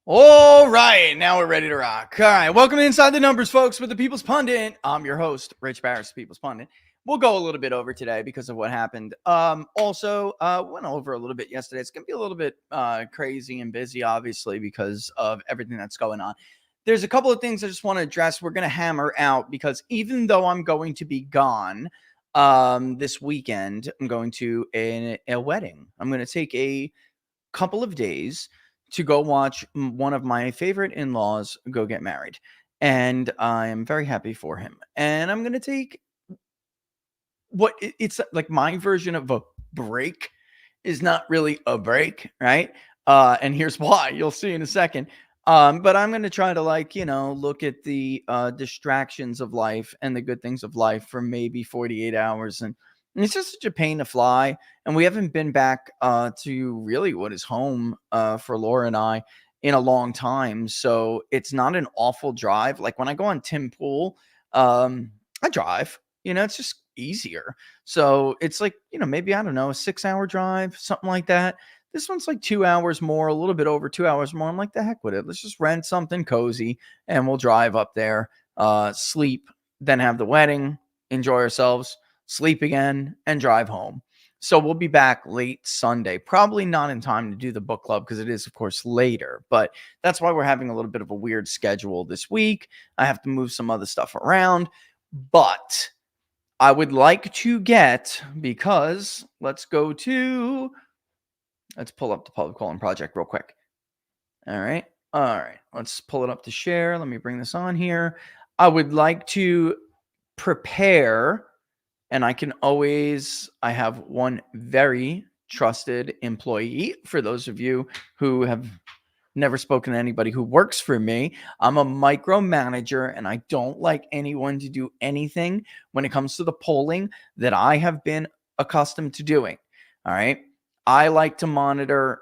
All right, now we're ready to rock. All right, welcome to Inside the Numbers, folks, with the People's Pundit. I'm your host, Rich Barris, People's Pundit. We'll go a little bit over today because of what happened. Also, went over a little bit yesterday. It's going to be a little bit crazy and busy, obviously, because of everything that's going on. There's a couple of things I just want to address. We're going to hammer out because even though I'm going to be gone this weekend, I'm going to a wedding. I'm going to take a couple of days to go watch one of my favorite in-laws go get married. And I am very happy for him. And I'm going to take it's like my version of a break is not really a break, right? And here's why. You'll see in a second. But I'm going to try to look at the distractions of life and the good things of life for maybe 48 hours. And it's just such a pain to fly. And we haven't been back to really what is home for Laura and I in a long time. So it's not an awful drive. Like when I go on Tim Pool, I drive, it's just easier. So it's like, maybe, I don't know, a 6-hour drive, something like that. This one's like 2 hours more, a little bit over 2 hours more. I'm like, the heck with it. Let's just rent something cozy and we'll drive up there, sleep, then have the wedding, enjoy ourselves, sleep again, and drive home. So we'll be back late Sunday, probably not in time to do the book club because it is, of course, later. But that's why we're having a little bit of a weird schedule this week. I have to move some other stuff around. But I would like to get, because let's pull up the Public Polling Project real quick. All right. Let's pull it up to share. Let me bring this on here. I would like to prepare, and I have one very trusted employee. For those of you who have never spoken to anybody who works for me, I'm a micromanager, and I don't like anyone to do anything when it comes to the polling that I have been accustomed to doing. All right. I like to monitor.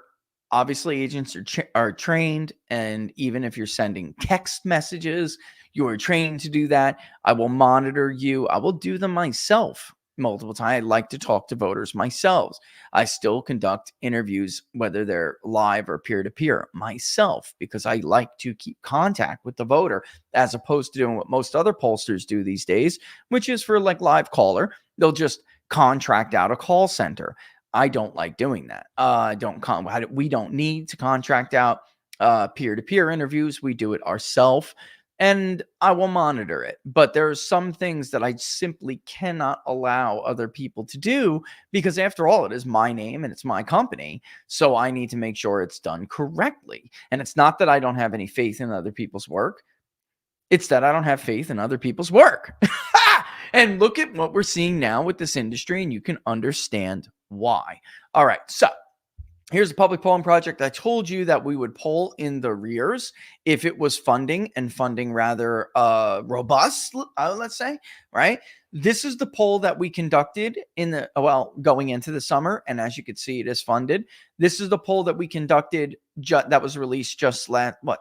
Obviously, agents are trained, and even if you're sending text messages, you are trained to do that. I will monitor you. I will do them myself multiple times. I like to talk to voters myself. I still conduct interviews, whether they're live or peer-to-peer, myself, because I like to keep contact with the voter, as opposed to doing what most other pollsters do these days, which is for like live caller. They'll just contract out a call center. I don't like doing that. We don't need to contract out peer-to-peer interviews. We do it ourselves, and I will monitor it. But there are some things that I simply cannot allow other people to do, because after all, it is my name and it's my company. So I need to make sure it's done correctly. And it's not that I don't have any faith in other people's work. It's that I don't have faith in other people's work. And look at what we're seeing now with this industry, and you can understand why. All right, so here's the Public Polling Project. I told you that we would poll in the rears if it was funding rather robust, let's say, right? This is the poll that we conducted going into the summer, and as you can see, it is funded. This is the poll that we conducted that was released just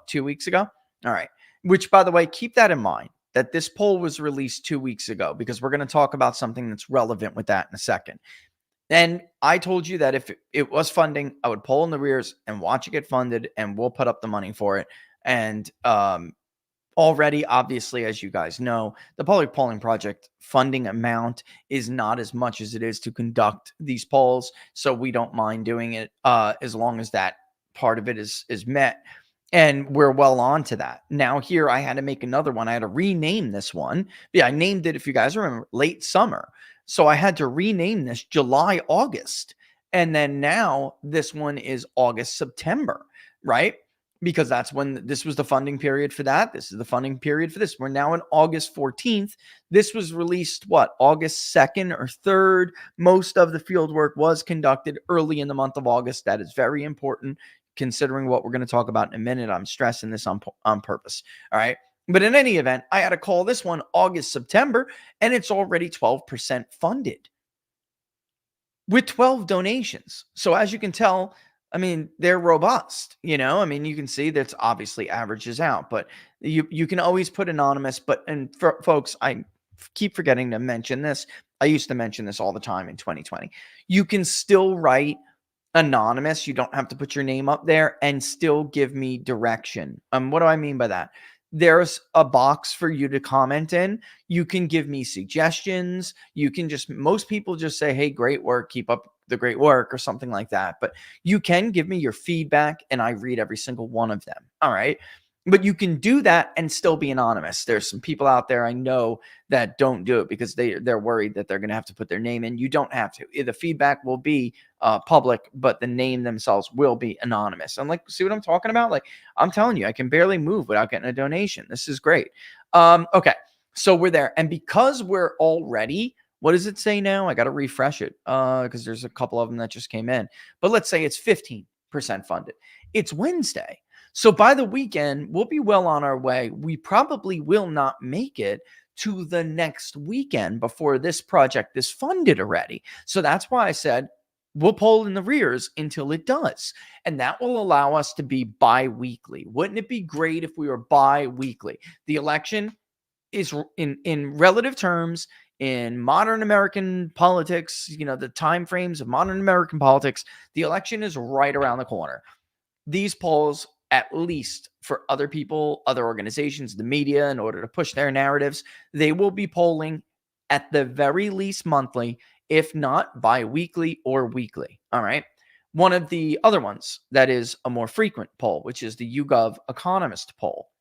2 weeks ago? All right, which, by the way, keep that in mind, that this poll was released 2 weeks ago, because we're going to talk about something that's relevant with that in a second. And I told you that if it was funding, I would poll in the rears and watch it get funded, and we'll put up the money for it. And already, obviously, as you guys know, the Public Polling Project funding amount is not as much as it is to conduct these polls. So we don't mind doing it as long as that part of it is met. And we're well on to that. Now here, I had to make another one. I had to rename this one. Yeah, I named it, if you guys remember, late summer. So I had to rename this July, August. And then now this one is August, September, right? Because that's when this was the funding period for that. This is the funding period for this. We're now on August 14th. This was released, August 2nd or 3rd. Most of the field work was conducted early in the month of August. That is very important, considering what we're going to talk about in a minute. I'm stressing this on purpose. All right. But in any event, I had to call this one August, September, and it's already 12% funded with 12 donations. So as you can tell, I mean, they're robust, you can see that's obviously averages out, but you can always put anonymous. And for folks, I keep forgetting to mention this. I used to mention this all the time in 2020. You can still write anonymous. You don't have to put your name up there and still give me direction. What do I mean by that? There's a box for you to comment in. You can give me suggestions. You can most people just say, hey, great work, keep up the great work, or something like that. But you can give me your feedback and I read every single one of them. All right. But you can do that and still be anonymous. There's some people out there I know that don't do it because they're worried that they're going to have to put their name in. You don't have to. The feedback will be public, but the name themselves will be anonymous. I'm like, see what I'm talking about? Like, I'm telling you, I can barely move without getting a donation. This is great. Okay, so we're there. And because we're already, what does it say now? I got to refresh it because there's a couple of them that just came in. But let's say it's 15% funded. It's Wednesday. So by the weekend, we'll be well on our way. We probably will not make it to the next weekend before this project is funded already. So that's why I said we'll poll in the rears until it does. And that will allow us to be bi-weekly. Wouldn't it be great if we were bi-weekly? The election is in relative terms, in modern American politics, the time frames of modern American politics, the election is right around the corner. These polls, at least for other people, other organizations, the media, in order to push their narratives, they will be polling at the very least monthly, if not bi-weekly or weekly. All right. One of the other ones that is a more frequent poll, which is the YouGov Economist poll.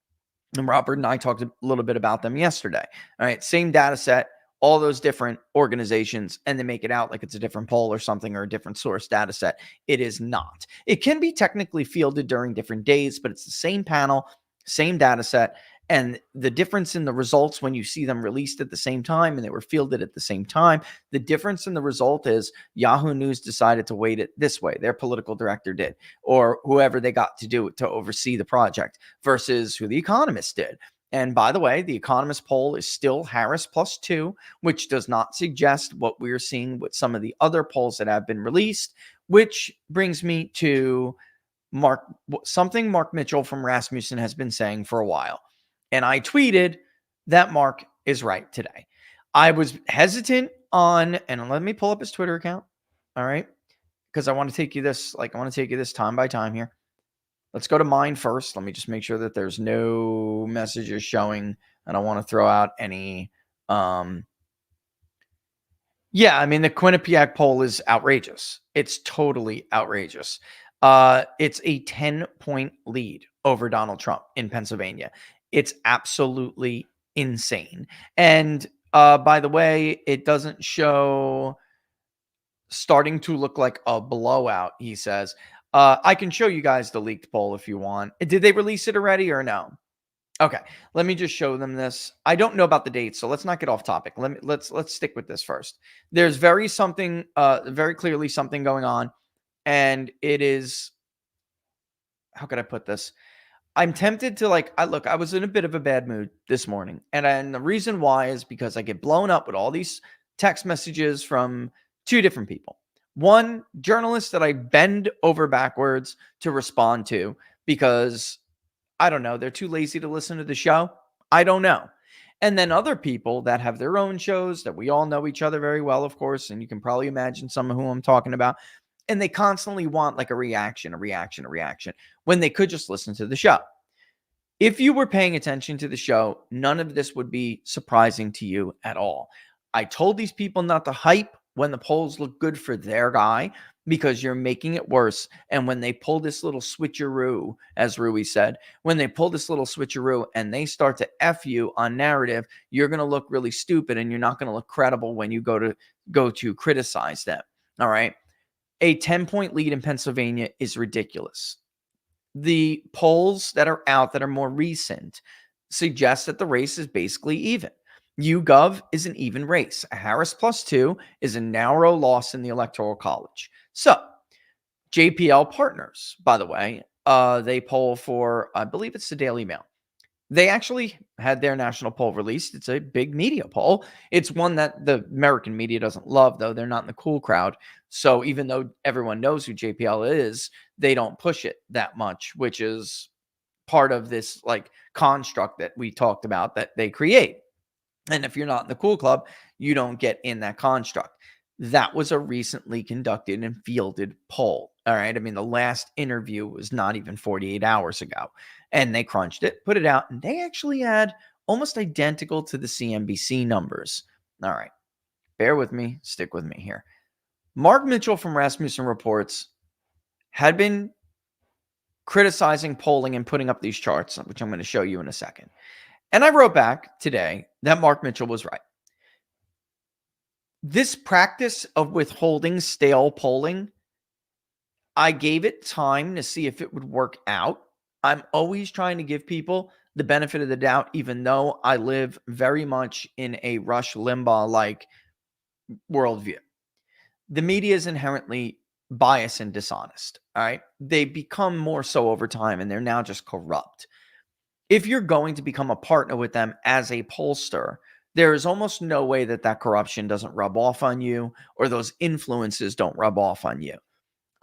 And Robert and I talked a little bit about them yesterday. All right. Same data set, all those different organizations, and they make it out like it's a different poll or something, or a different source data set. It is not. It can be technically fielded during different days, but it's the same panel, same data set. And the difference in the results when you see them released at the same time and they were fielded at the same time, the difference in the result is Yahoo News decided to weight it this way. Their political director did, or whoever they got to do it to oversee the project, versus who The Economist did. And by the way, the Economist poll is still Harris +2, which does not suggest what we're seeing with some of the other polls that have been released, which brings me to Mark Mitchell from Rasmussen has been saying for a while. And I tweeted that Mark is right today. I was hesitant on, and let me pull up his Twitter account. All right. Because I want to take you this time by time here. Let's go to mine first. Let me just make sure that there's no messages showing. I don't want to throw out any. Yeah, I mean, the Quinnipiac poll is outrageous. It's totally outrageous. It's a 10-point lead over Donald Trump in Pennsylvania. It's absolutely insane. And by the way, it doesn't show starting to look like a blowout, he says. I can show you guys the leaked poll if you want. Did they release it already or no? Okay, let me just show them this. I don't know about the dates, so let's not get off topic. Let's stick with this first. There's very clearly something going on, and it is, how could I put this? I'm tempted to I was in a bit of a bad mood this morning. And the reason why is because I get blown up with all these text messages from two different people. One, journalist that I bend over backwards to respond to because, I don't know, they're too lazy to listen to the show. I don't know. And then other people that have their own shows that we all know each other very well, of course. And you can probably imagine some of whom I'm talking about. And they constantly want like a reaction when they could just listen to the show. If you were paying attention to the show, none of this would be surprising to you at all. I told these people not to hype when the polls look good for their guy because you're making it worse. And when they pull this little switcheroo, as Rui said, when they pull this little switcheroo and they start to F you on narrative, you're going to look really stupid and you're not going to look credible when you go to criticize them. All right. A 10-point lead in Pennsylvania is ridiculous. The polls that are out that are more recent suggest that the race is basically even. YouGov is an even race. A Harris +2 is a narrow loss in the Electoral College. So, JPL Partners, by the way, they poll for, I believe it's the Daily Mail. They actually had their national poll released. It's a big media poll. It's one that the American media doesn't love, though. They're not in the cool crowd. So even though everyone knows who JPL is, they don't push it that much, which is part of this like construct that we talked about that they create. And if you're not in the cool club, you don't get in that construct. That was a recently conducted and fielded poll. All right. I mean, the last interview was not even 48 hours ago. And they crunched it, put it out, and they actually had almost identical to the CNBC numbers. All right. Bear with me. Stick with me here. Mark Mitchell from Rasmussen Reports had been criticizing polling and putting up these charts, which I'm going to show you in a second. And I wrote back today that Mark Mitchell was right. This practice of withholding stale polling, I gave it time to see if it would work out. I'm always trying to give people the benefit of the doubt, even though I live very much in a Rush Limbaugh-like worldview. The media is inherently biased and dishonest. All right. They become more so over time, and they're now just corrupt. If you're going to become a partner with them as a pollster, there is almost no way that that corruption doesn't rub off on you, or those influences don't rub off on you.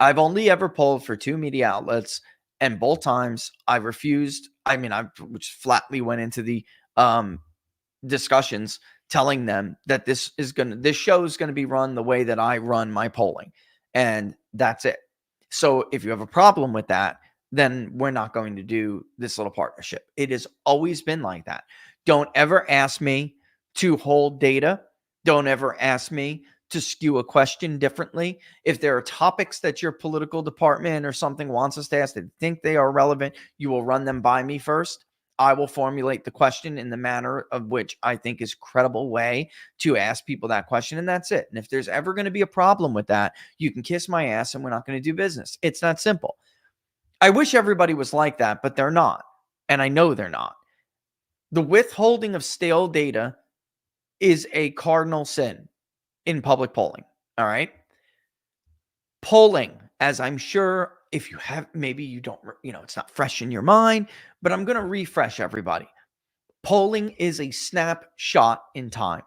I've only ever polled for 2 media outlets, and both times I refused. I mean, I which flatly went into the discussions telling them that this show is going to be run the way that I run my polling. And that's it. So if you have a problem with that, then we're not going to do this little partnership. It has always been like that. Don't ever ask me to hold data. Don't ever ask me to skew a question differently. If there are topics that your political department or something wants us to ask that think they are relevant, you will run them by me first. I will formulate the question in the manner of which I think is credible way to ask people that question, and that's it. And if there's ever going to be a problem with that, you can kiss my ass and we're not going to do business. It's that simple. I wish everybody was like that, but they're not. And I know they're not. The withholding of stale data is a cardinal sin in public polling. All right. Polling, as I'm sure if you have, maybe you don't, it's not fresh in your mind, but I'm going to refresh everybody. Polling is a snapshot in time.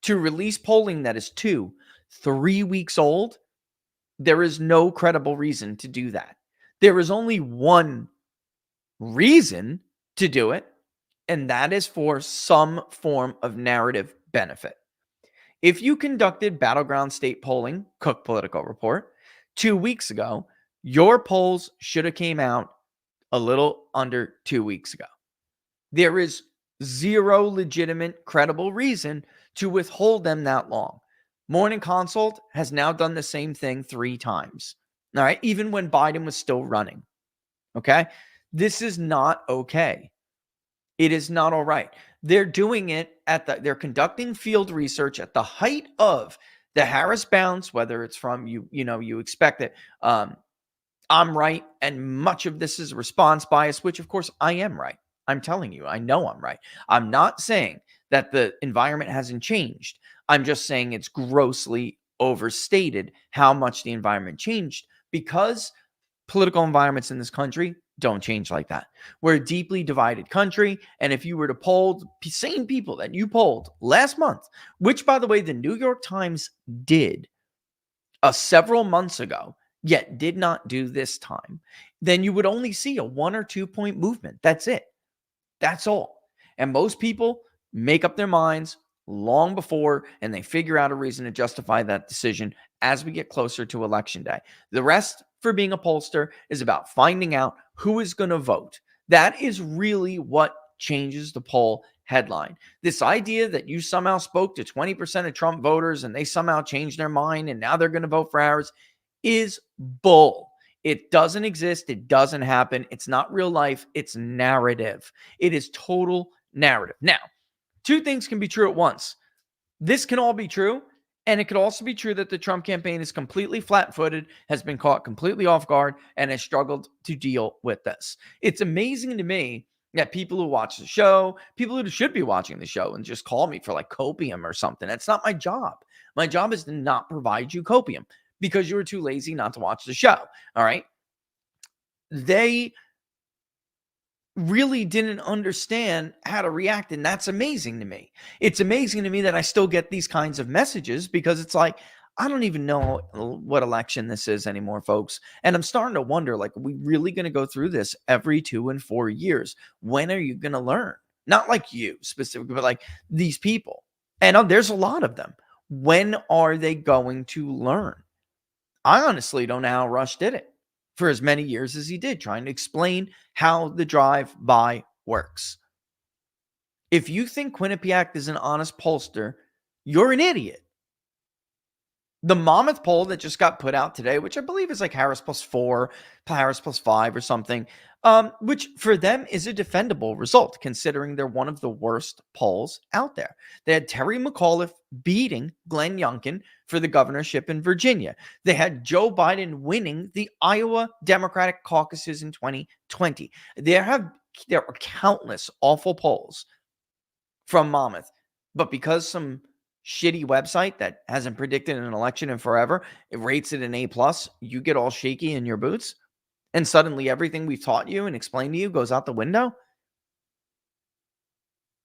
To release polling that is 2-3 weeks old, there is no credible reason to do that. There is only one reason to do it, and that is for some form of narrative benefit. If you conducted battleground state polling, Cook Political Report, 2 weeks ago, your polls should have came out a little under 2 weeks ago. There is zero legitimate, credible reason to withhold them that long. Morning Consult has now done the same thing 3 times. All right, even when Biden was still running. Okay, this is not okay. It is not all right. They're doing it they're conducting field research at the height of the Harris bounce, whether it's from you expect it. I'm right. And much of this is response bias, which of course I am right. I'm telling you, I know I'm right. I'm not saying that the environment hasn't changed. I'm just saying it's grossly overstated how much the environment changed because political environments in this country don't change like that. We're a deeply divided country. And if you were to poll the same people that you polled last month, which by the way, the New York Times did several months ago, yet did not do this time, then you would only see a 1 or 2 point movement. That's it. That's all. And most people make up their minds long before, and they figure out a reason to justify that decision as we get closer to election day. The rest for being a pollster is about finding out who is going to vote. That is really what changes the poll headline. This idea that you somehow spoke to 20% of Trump voters and they somehow changed their mind and now they're going to vote for ours is bull. It doesn't exist. It doesn't happen. It's not real life. It's narrative. It is total narrative. Now, 2 things can be true at once. This can all be true, and it could also be true that the Trump campaign is completely flat-footed, has been caught completely off guard, and has struggled to deal with this. It's amazing to me that people who watch the show, people who should be watching the show and just call me for like copium or something. That's not my job. My job is to not provide you copium because you were too lazy not to watch the show. All right. They really didn't understand how to react. And that's amazing to me. It's amazing to me that I still get these kinds of messages because it's like, I don't even know what election this is anymore, folks. And I'm starting to wonder, like, are we really going to go through this every 2 and 4 years? When are you going to learn? Not like you specifically, but like these people. And there's a lot of them. When are they going to learn? I honestly don't know how Rush did it for as many years as he did, trying to explain how the drive-by works. If you think Quinnipiac is an honest pollster, you're an idiot. The Monmouth poll that just got put out today, which I believe is like Harris +4, Harris +5 or something, which for them is a defendable result considering they're one of the worst polls out there. They had Terry McAuliffe beating Glenn Youngkin for the governorship in Virginia. They had Joe Biden winning the Iowa Democratic caucuses in 2020. There are countless awful polls from Monmouth, but because some shitty website that hasn't predicted an election in forever, it rates it an A+, you get all shaky in your boots, and suddenly everything we've taught you and explained to you goes out the window.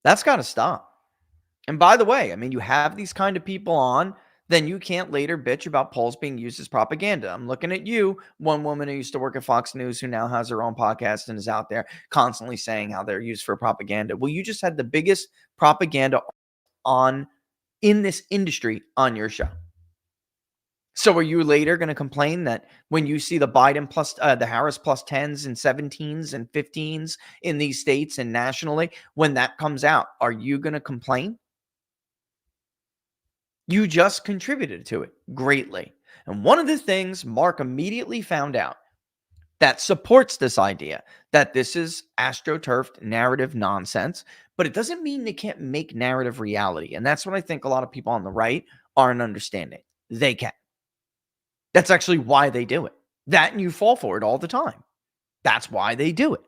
That's got to stop. And by the way, I mean, you have these kind of people on, then you can't later bitch about polls being used as propaganda. I'm looking at you, one woman who used to work at Fox News who now has her own podcast and is out there constantly saying how they're used for propaganda. Well, you just had the biggest propaganda on in this industry on your show. So are you later going to complain that when you see the Biden plus the Harris +10s and 17s and 15s in these states and nationally, when that comes out, are you going to complain? You just contributed to it greatly. And one of the things Mark immediately found out that supports this idea that this is astroturfed narrative nonsense, but it doesn't mean they can't make narrative reality. And that's what I think a lot of people on the right aren't understanding. They can. That's actually why they do it. That and you fall for it all the time. That's why they do it.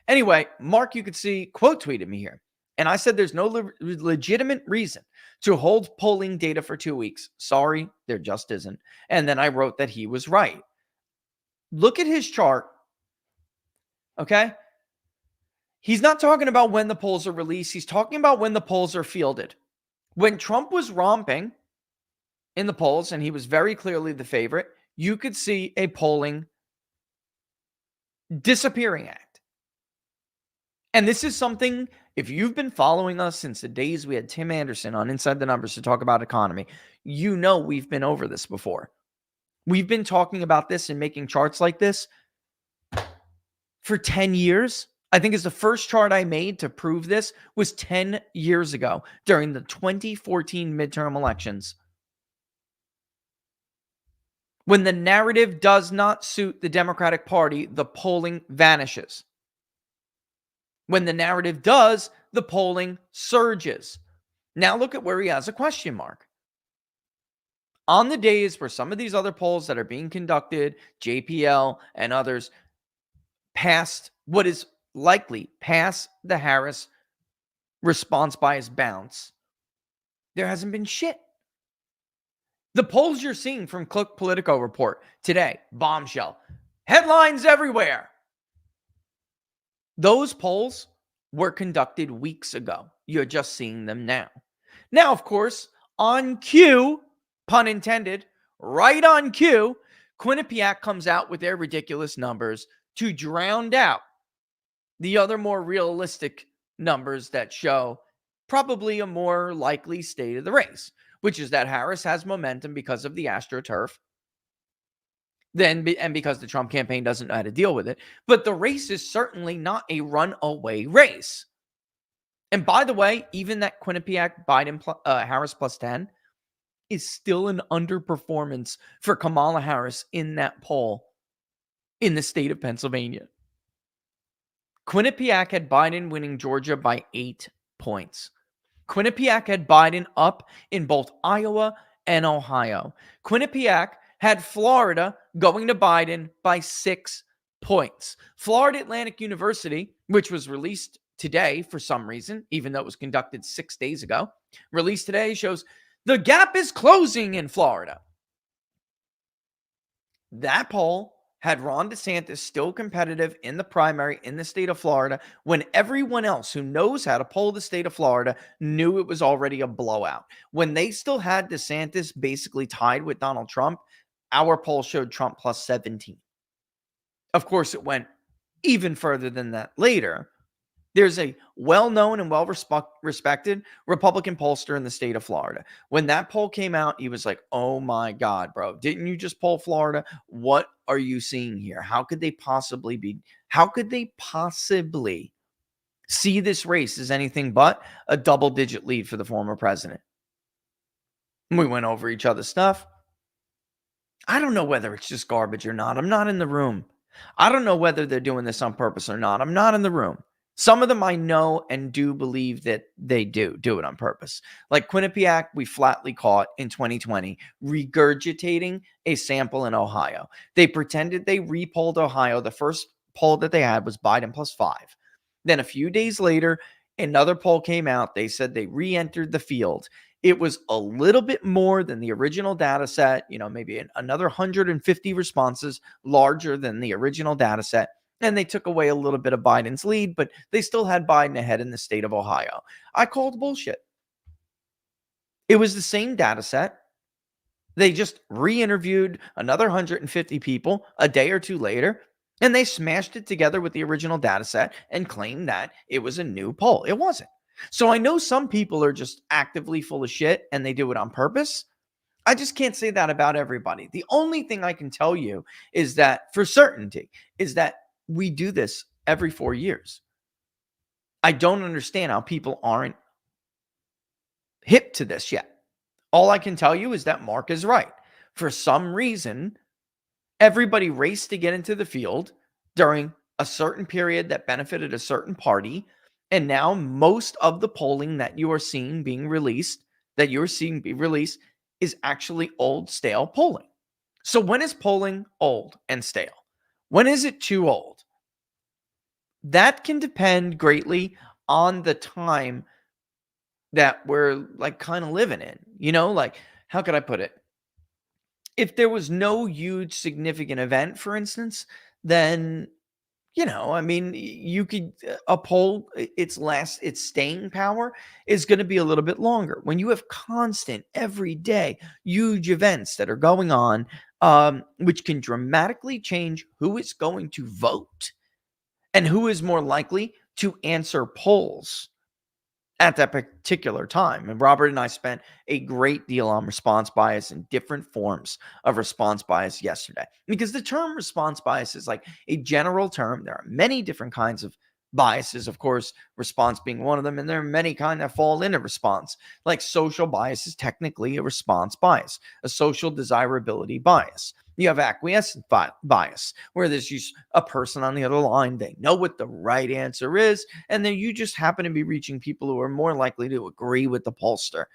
Anyway, Mark, you could see, quote tweeted me here. And I said there's no legitimate reason to hold polling data for 2 weeks. Sorry, there just isn't. And then I wrote that he was right. Look at his chart. Okay? He's not talking about when the polls are released. He's talking about when the polls are fielded. When Trump was romping in the polls, and he was very clearly the favorite, you could see a polling disappearing act. And this is something, if you've been following us since the days we had Tim Anderson on Inside the Numbers to talk about economy, you know we've been over this before. We've been talking about this and making charts like this for 10 years. I think it's the first chart I made to prove this was 10 years ago during the 2014 midterm elections. When the narrative does not suit the Democratic Party, the polling vanishes. When the narrative does, the polling surges. Now look at where he has a question mark. On the days where some of these other polls that are being conducted, JPL and others, passed what is likely past the Harris response bias bounce, there hasn't been shit. The polls you're seeing from Click Politico report today, bombshell, headlines everywhere. Those polls were conducted weeks ago. You're just seeing them now. Now, of course, on cue, pun intended, right on cue, Quinnipiac comes out with their ridiculous numbers to drown out the other more realistic numbers that show probably a more likely state of the race, which is that Harris has momentum because of the AstroTurf, and because the Trump campaign doesn't know how to deal with it. But the race is certainly not a runaway race. And by the way, even that Quinnipiac Biden Harris +10 is still an underperformance for Kamala Harris in that poll in the state of Pennsylvania. Quinnipiac had Biden winning Georgia by 8 points. Quinnipiac had Biden up in both Iowa and Ohio. Quinnipiac had Florida going to Biden by 6 points. Florida Atlantic University, which was released today for some reason, even though it was conducted 6 days ago, released today, shows the gap is closing in Florida. That poll had Ron DeSantis still competitive in the primary in the state of Florida when everyone else who knows how to poll the state of Florida knew it was already a blowout. When they still had DeSantis basically tied with Donald Trump, our poll showed Trump +17. Of course, it went even further than that later. There's a well-known and well-respected Republican pollster in the state of Florida. When that poll came out, he was like, "Oh my God, bro, didn't you just poll Florida? What are you seeing here? How could they possibly see this race as anything but a double-digit lead for the former president?" We went over each other's stuff. I don't know whether it's just garbage or not. I'm not in the room. I don't know whether they're doing this on purpose or not. I'm not in the room. Some of them I know and do believe that they do it on purpose. Like Quinnipiac, we flatly caught in 2020 regurgitating a sample in Ohio. They pretended they repolled Ohio. The first poll that they had was Biden +5. Then a few days later, another poll came out. They said they re-entered the field. It was a little bit more than the original data set, maybe another 150 responses larger than the original data set. And they took away a little bit of Biden's lead, but they still had Biden ahead in the state of Ohio. I called bullshit. It was the same data set. They just re-interviewed another 150 people a day or two later, and they smashed it together with the original data set and claimed that it was a new poll. It wasn't. So I know some people are just actively full of shit and they do it on purpose. I just can't say that about everybody. The only thing I can tell you is that for certainty is that we do this every 4 years. I don't understand how people aren't hip to this yet. All I can tell you is that Mark is right. For some reason, everybody raced to get into the field during a certain period that benefited a certain party. And now most of the polling that you are seeing being released, is actually old, stale polling. So when is polling old and stale? When is it too old? That can depend greatly on the time that we're like kind of living in. Like, how could I put it? If there was no huge significant event, for instance, then you could a poll, its staying power is going to be a little bit longer. When you have constant, everyday, huge events that are going on, which can dramatically change who is going to vote and who is more likely to answer polls at that particular time. And Robert and I spent a great deal on response bias and different forms of response bias yesterday, because the term response bias is like a general term. There are many different kinds of biases, of course, response being one of them, and there are many kind that fall into response. Like social bias is technically a response bias, a social desirability bias. You have acquiescent bias, where there's just a person on the other line. They know what the right answer is, and then you just happen to be reaching people who are more likely to agree with the pollster.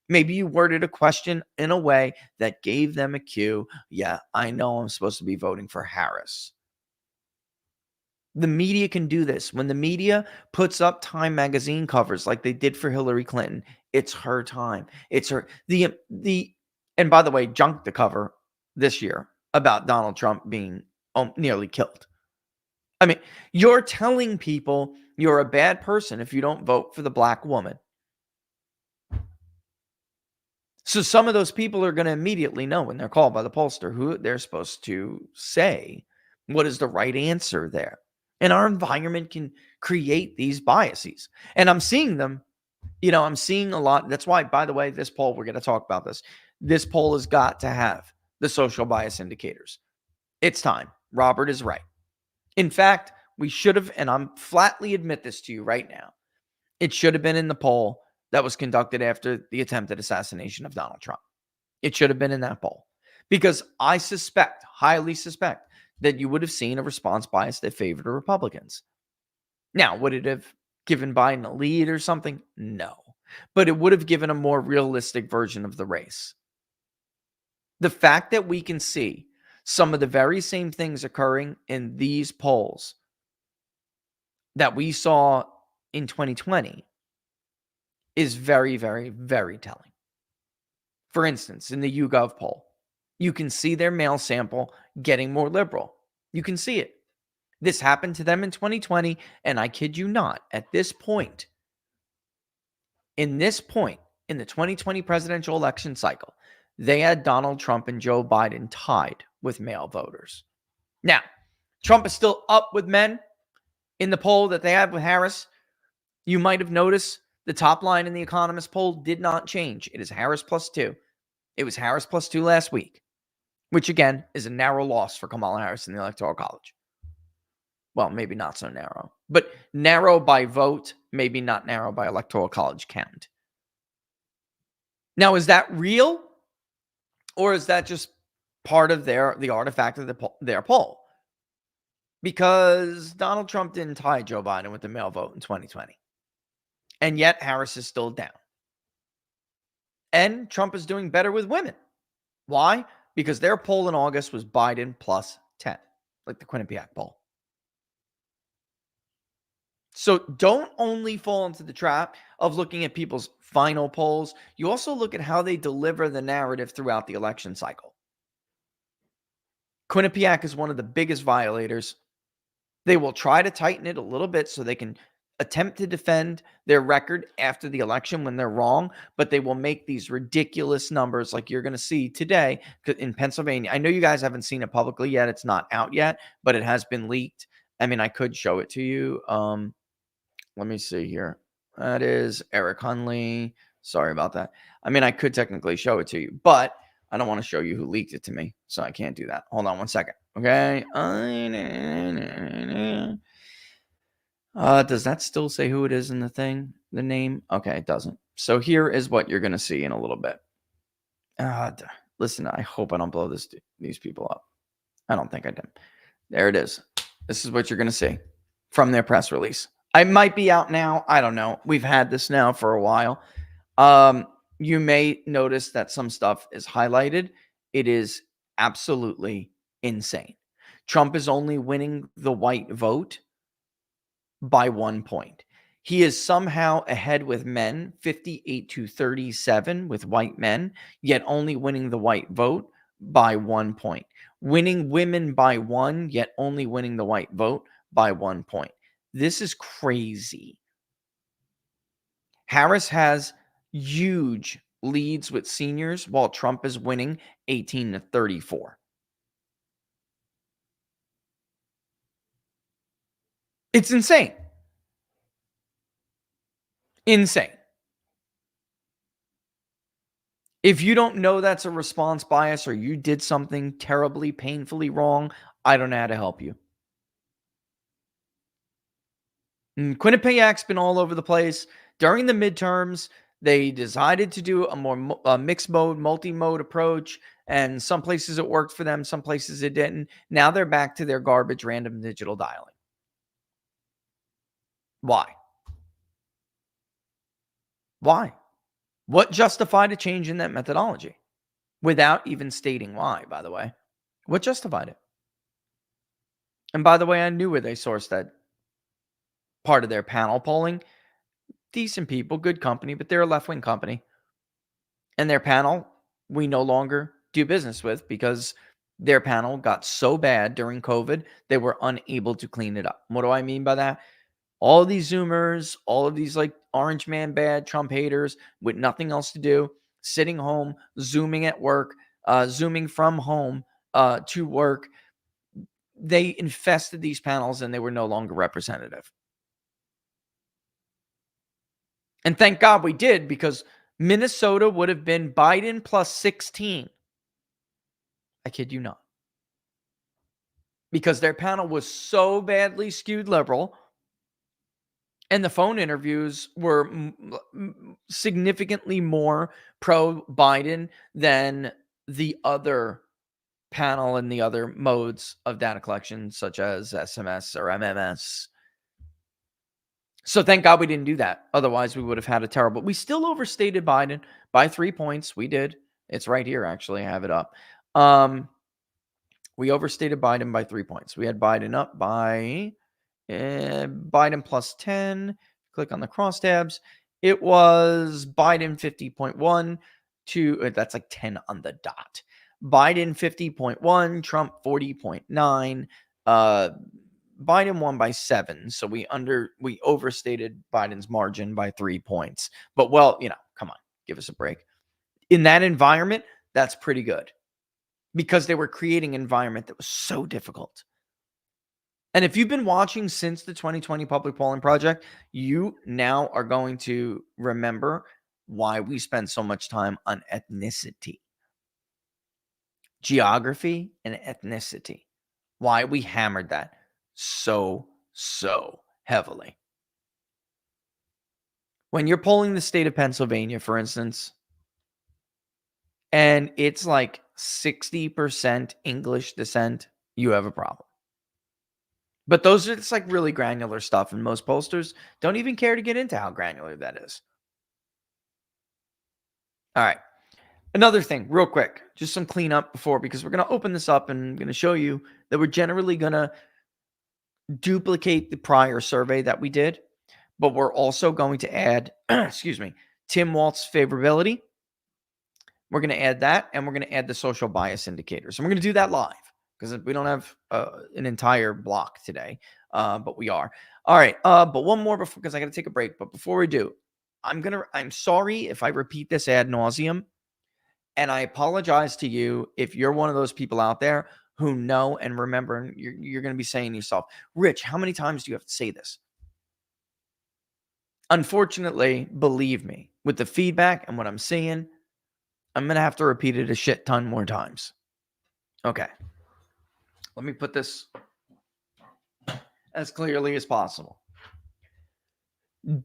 Maybe you worded a question in a way that gave them a cue. Yeah, I know I'm supposed to be voting for Harris. The media can do this. When the media puts up Time magazine covers like they did for Hillary Clinton, it's her time. It's her and by the way, junked the cover this year about Donald Trump being nearly killed. I mean, you're telling people you're a bad person if you don't vote for the black woman. So some of those people are going to immediately know when they're called by the pollster who they're supposed to say what is the right answer there. And our environment can create these biases. And I'm seeing them. I'm seeing a lot. That's why, by the way, this poll, we're going to talk about this. This poll has got to have the social bias indicators. It's time. Robert is right. In fact, we should have, and I'm flatly admit this to you right now, it should have been in the poll that was conducted after the attempted assassination of Donald Trump. It should have been in that poll, because I highly suspect, that you would have seen a response bias that favored the Republicans. Now, would it have given Biden a lead or something? No. But it would have given a more realistic version of the race. The fact that we can see some of the very same things occurring in these polls that we saw in 2020 is very, very, very telling. For instance, in the YouGov poll, you can see their male sample getting more liberal. You can see it. This happened to them in 2020, and I kid you not, at this point, in the 2020 presidential election cycle, they had Donald Trump and Joe Biden tied with male voters. Now, Trump is still up with men in the poll that they had with Harris, You might have noticed the top line in the Economist poll did not change. It is Harris +2. It was Harris +2 last week, which again is a narrow loss for Kamala Harris in the Electoral College. Well, maybe not so narrow, but narrow by vote, maybe not narrow by Electoral College count. Now, is that real? Or is that just part of the artifact of their poll? Because Donald Trump didn't tie Joe Biden with the mail vote in 2020. And yet Harris is still down. And Trump is doing better with women. Why? Because their poll in August was Biden +10, like the Quinnipiac poll. So don't only fall into the trap of looking at people's final polls. You also look at how they deliver the narrative throughout the election cycle. Quinnipiac is one of the biggest violators. They will try to tighten it a little bit so they can attempt to defend their record after the election when they're wrong, but they will make these ridiculous numbers like you're going to see today in Pennsylvania. I know you guys haven't seen it publicly yet. It's not out yet, but it has been leaked. I mean, I could show it to you. Let me see here. That is Eric Hunley. Sorry about that. I mean, I could technically show it to you, but I don't want to show you who leaked it to me, so I can't do that. Hold on one second. Okay. Does that still say who it is in the thing? The name? Okay, it doesn't. So here is what you're going to see in a little bit. Listen, I hope I don't blow these people up. I don't think I did. There it is. This is what you're going to see from their press release. I might be out now. I don't know. We've had this now for a while. You may notice that some stuff is highlighted. It is absolutely insane. Trump is only winning the white vote by 1 point. He is somehow ahead with men, 58-37 with white men, yet only winning the white vote by 1 point. Winning women by 1, yet only winning the white vote by 1 point. This is crazy. Harris has huge leads with seniors while Trump is winning 18-34. It's insane. Insane. If you don't know that's a response bias or you did something terribly, painfully wrong, I don't know how to help you. Quinnipiac's been all over the place. During the midterms, they decided to do a more mixed mode, multi-mode approach, and some places it worked for them, some places it didn't. Now they're back to their garbage random digital dialing. Why? Why? What justified a change in that methodology? Without even stating why, by the way. What justified it? And by the way, I knew where they sourced that part of their panel polling. Decent people, good company, but they're a left-wing company. And their panel, we no longer do business with because their panel got so bad during COVID, they were unable to clean it up. What do I mean by that? All of these Zoomers, all of these like orange man bad Trump haters with nothing else to do, sitting home, Zooming at work, Zooming from home to work. They infested these panels and they were no longer representative. And thank God we did, because Minnesota would have been Biden +16. I kid you not. Because their panel was so badly skewed liberal, and the phone interviews were significantly more pro-Biden than the other panel and the other modes of data collection, such as SMS or MMS. So thank God we didn't do that. Otherwise, we would have had a terrible... We still overstated Biden by 3 points. We did. It's right here, actually. I have it up. We overstated Biden by 3 points. We had Biden up by Biden +10. Click on the crosstabs. It was Biden 50.1 to... That's like 10 on the dot. Biden 50.1, Trump 40.9. Biden won by 7, so we overstated Biden's margin by 3 points. But, well, come on, give us a break. In that environment, that's pretty good, because they were creating an environment that was so difficult. And if you've been watching since the 2020 Public Polling Project, you now are going to remember why we spend so much time on ethnicity, geography, and ethnicity. Why we hammered that so heavily. When you're polling the state of Pennsylvania, for instance, and it's like 60% English descent, you have a problem. But those are just like really granular stuff, and most pollsters don't even care to get into how granular that is. All right. Another thing, real quick, just some cleanup before, because we're going to open this up and I'm going to show you that we're generally going to duplicate the prior survey that we did, but we're also going to add, excuse me, Tim Walt's favorability. We're going to add that, and we're going to add the social bias indicators. And we're going to do that live because we don't have an entire block today, but we are. All right. But one more before, because I got to take a break. But before we do, I'm sorry if I repeat this ad nauseum. And I apologize to you if you're one of those people out there who know and remember, and you're going to be saying to yourself, Rich, how many times do you have to say this? Unfortunately, believe me, with the feedback and what I'm seeing, I'm going to have to repeat it a shit ton more times. Okay. Let me put this as clearly as possible.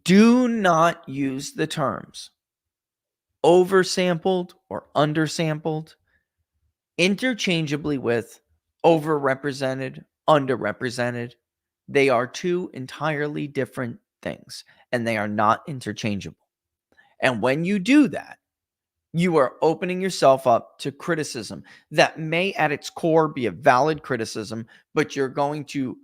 Do not use the terms oversampled or undersampled interchangeably with overrepresented, underrepresented. They are two entirely different things, and they are not interchangeable. And when you do that, you are opening yourself up to criticism that may at its core be a valid criticism, but you're going to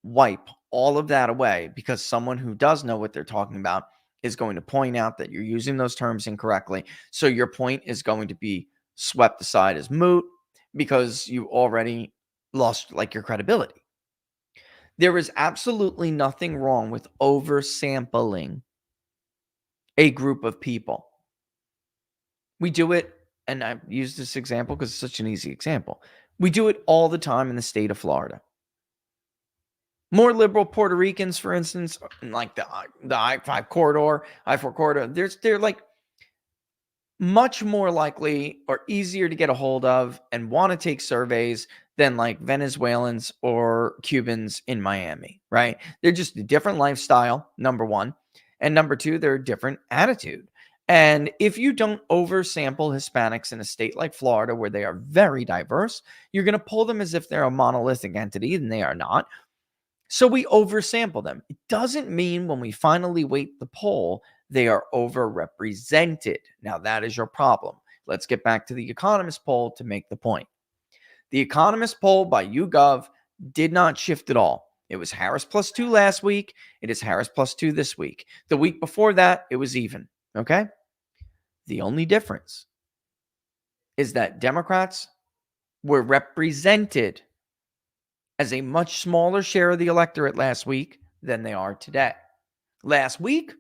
wipe all of that away because someone who does know what they're talking about is going to point out that you're using those terms incorrectly. So your point is going to be swept aside as moot because you already lost like your credibility. There is absolutely nothing wrong with oversampling a group of people. We do it, and I've used this example because it's such an easy example. We do it all the time in the state of Florida. More liberal Puerto Ricans, for instance, like the I-5 corridor, I-4 corridor, they're like much more likely or easier to get a hold of and want to take surveys than like Venezuelans or Cubans in Miami, right? They're just a different lifestyle, number one. And number two, they're a different attitude. And if you don't oversample Hispanics in a state like Florida, where they are very diverse, you're going to pull them as if they're a monolithic entity, and they are not. So we oversample them. It doesn't mean when we finally weight the poll, they are overrepresented. Now, that is your problem. Let's get back to the Economist poll to make the point. The Economist poll by YouGov did not shift at all. It was Harris +2 last week. It is Harris +2 this week. The week before that, it was even. Okay? The only difference is that Democrats were represented as a much smaller share of the electorate last week than they are today. Last week,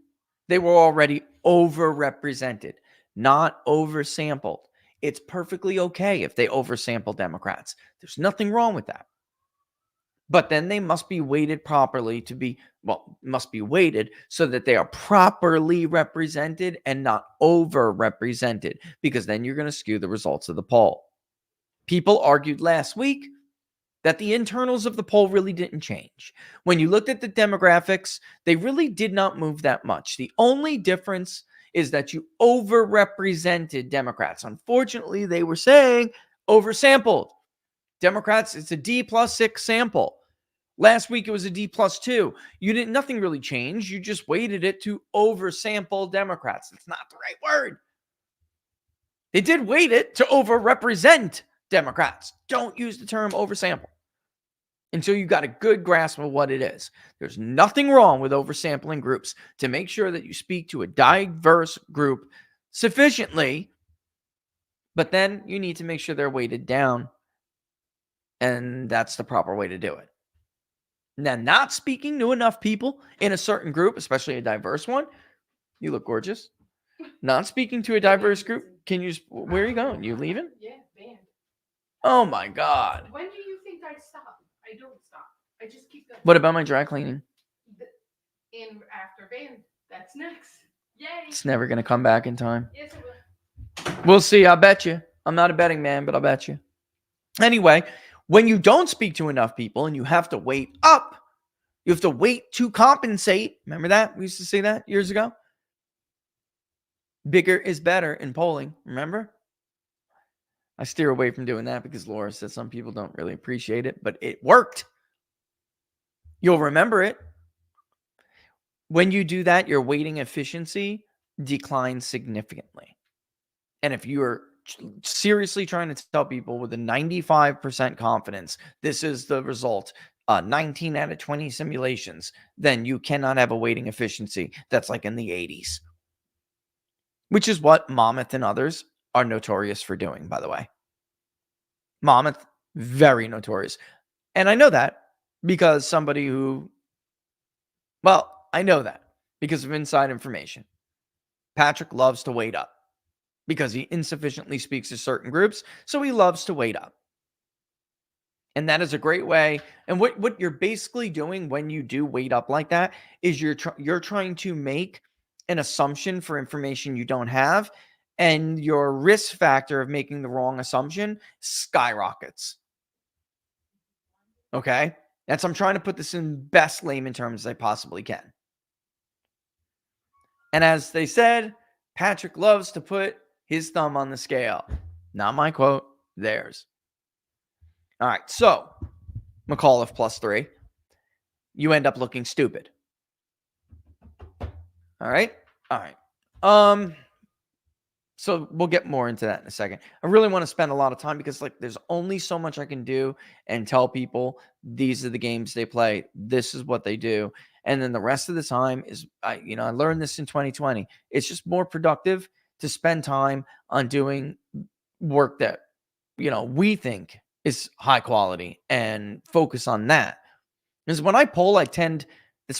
they were already overrepresented, not oversampled. It's perfectly okay if they oversample Democrats. There's nothing wrong with that. But then they must be weighted properly must be weighted so that they are properly represented and not overrepresented, because then you're going to skew the results of the poll. People argued last week that the internals of the poll really didn't change. When you looked at the demographics, they really did not move that much. The only difference is that you overrepresented Democrats. Unfortunately, they were saying oversampled. Democrats, it's a D+6 sample. Last week, it was a D+2. Nothing really changed. You just weighted it to oversample Democrats. That's not the right word. They did weight it to overrepresent Democrats. Don't use the term oversample until you got a good grasp of what it is. There's nothing wrong with oversampling groups to make sure that you speak to a diverse group sufficiently, but then you need to make sure they're weighted down, and that's the proper way to do it. Now, not speaking to enough people in a certain group, especially a diverse one, you look gorgeous. Not speaking to a diverse group, where are you going? You leaving? Yeah, banned. Oh my God. When do you think I stop? I don't stop. I just keep going. What about my dry cleaning? In after band, that's next. Yay! It's never going to come back in time. Yes, it will. We'll see. I'll bet you. I'm not a betting man, but I'll bet you. Anyway, when you don't speak to enough people and you have to wait up, you have to wait to compensate. Remember that? We used to say that years ago. Bigger is better in polling. Remember? I steer away from doing that because Laura said some people don't really appreciate it, but it worked. You'll remember it. When you do that, your waiting efficiency declines significantly. And if you're seriously trying to tell people with a 95% confidence, this is the result, 19 out of 20 simulations, then you cannot have a waiting efficiency that's like in the 80s, which is what Monmouth and others are notorious for doing, by the way. Monmouth, very notorious. And I know that because somebody who, well, I know that because of inside information. Patrick loves to wait up because he insufficiently speaks to certain groups, so he loves to wait up. And that is a great way. And what you're basically doing when you do wait up like that is you're trying to make an assumption for information you don't have, and your risk factor of making the wrong assumption skyrockets. Okay? I'm trying to put this in best layman terms as I possibly can. And as they said, Patrick loves to put his thumb on the scale. Not my quote, theirs. All right, so McAuliffe +3. You end up looking stupid. All right. So we'll get more into that in a second. I really want to spend a lot of time because there's only so much I can do and tell people these are the games they play. This is what they do. And then the rest of the time is, I learned this in 2020. It's just more productive to spend time on doing work that, we think is high quality and focus on that. Because when I poll, that's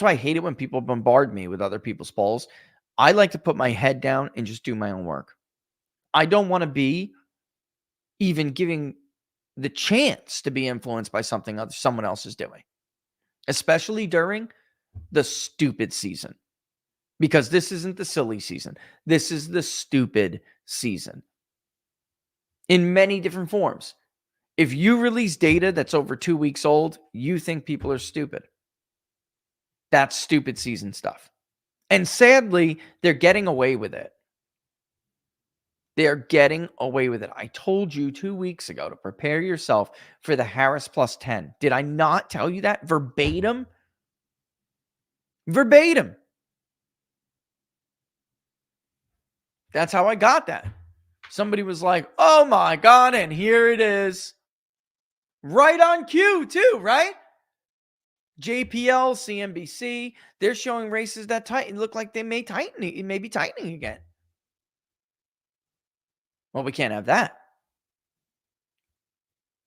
why I hate it when people bombard me with other people's polls. I like to put my head down and just do my own work. I don't want to be even giving the chance to be influenced by something someone else is doing, especially during the stupid season, because this isn't the silly season. This is the stupid season in many different forms. If you release data that's over 2 weeks old, you think people are stupid. That's stupid season stuff. And sadly, they're getting away with it. They're getting away with it. I told you 2 weeks ago to prepare yourself for the Harris +10. Did I not tell you that verbatim? Verbatim. That's how I got that. Somebody was like, oh my God, and here it is. Right on cue too, right? JPL, CNBC, they're showing races that tighten. Look like they may tighten. It may be tightening again. Well, we can't have that.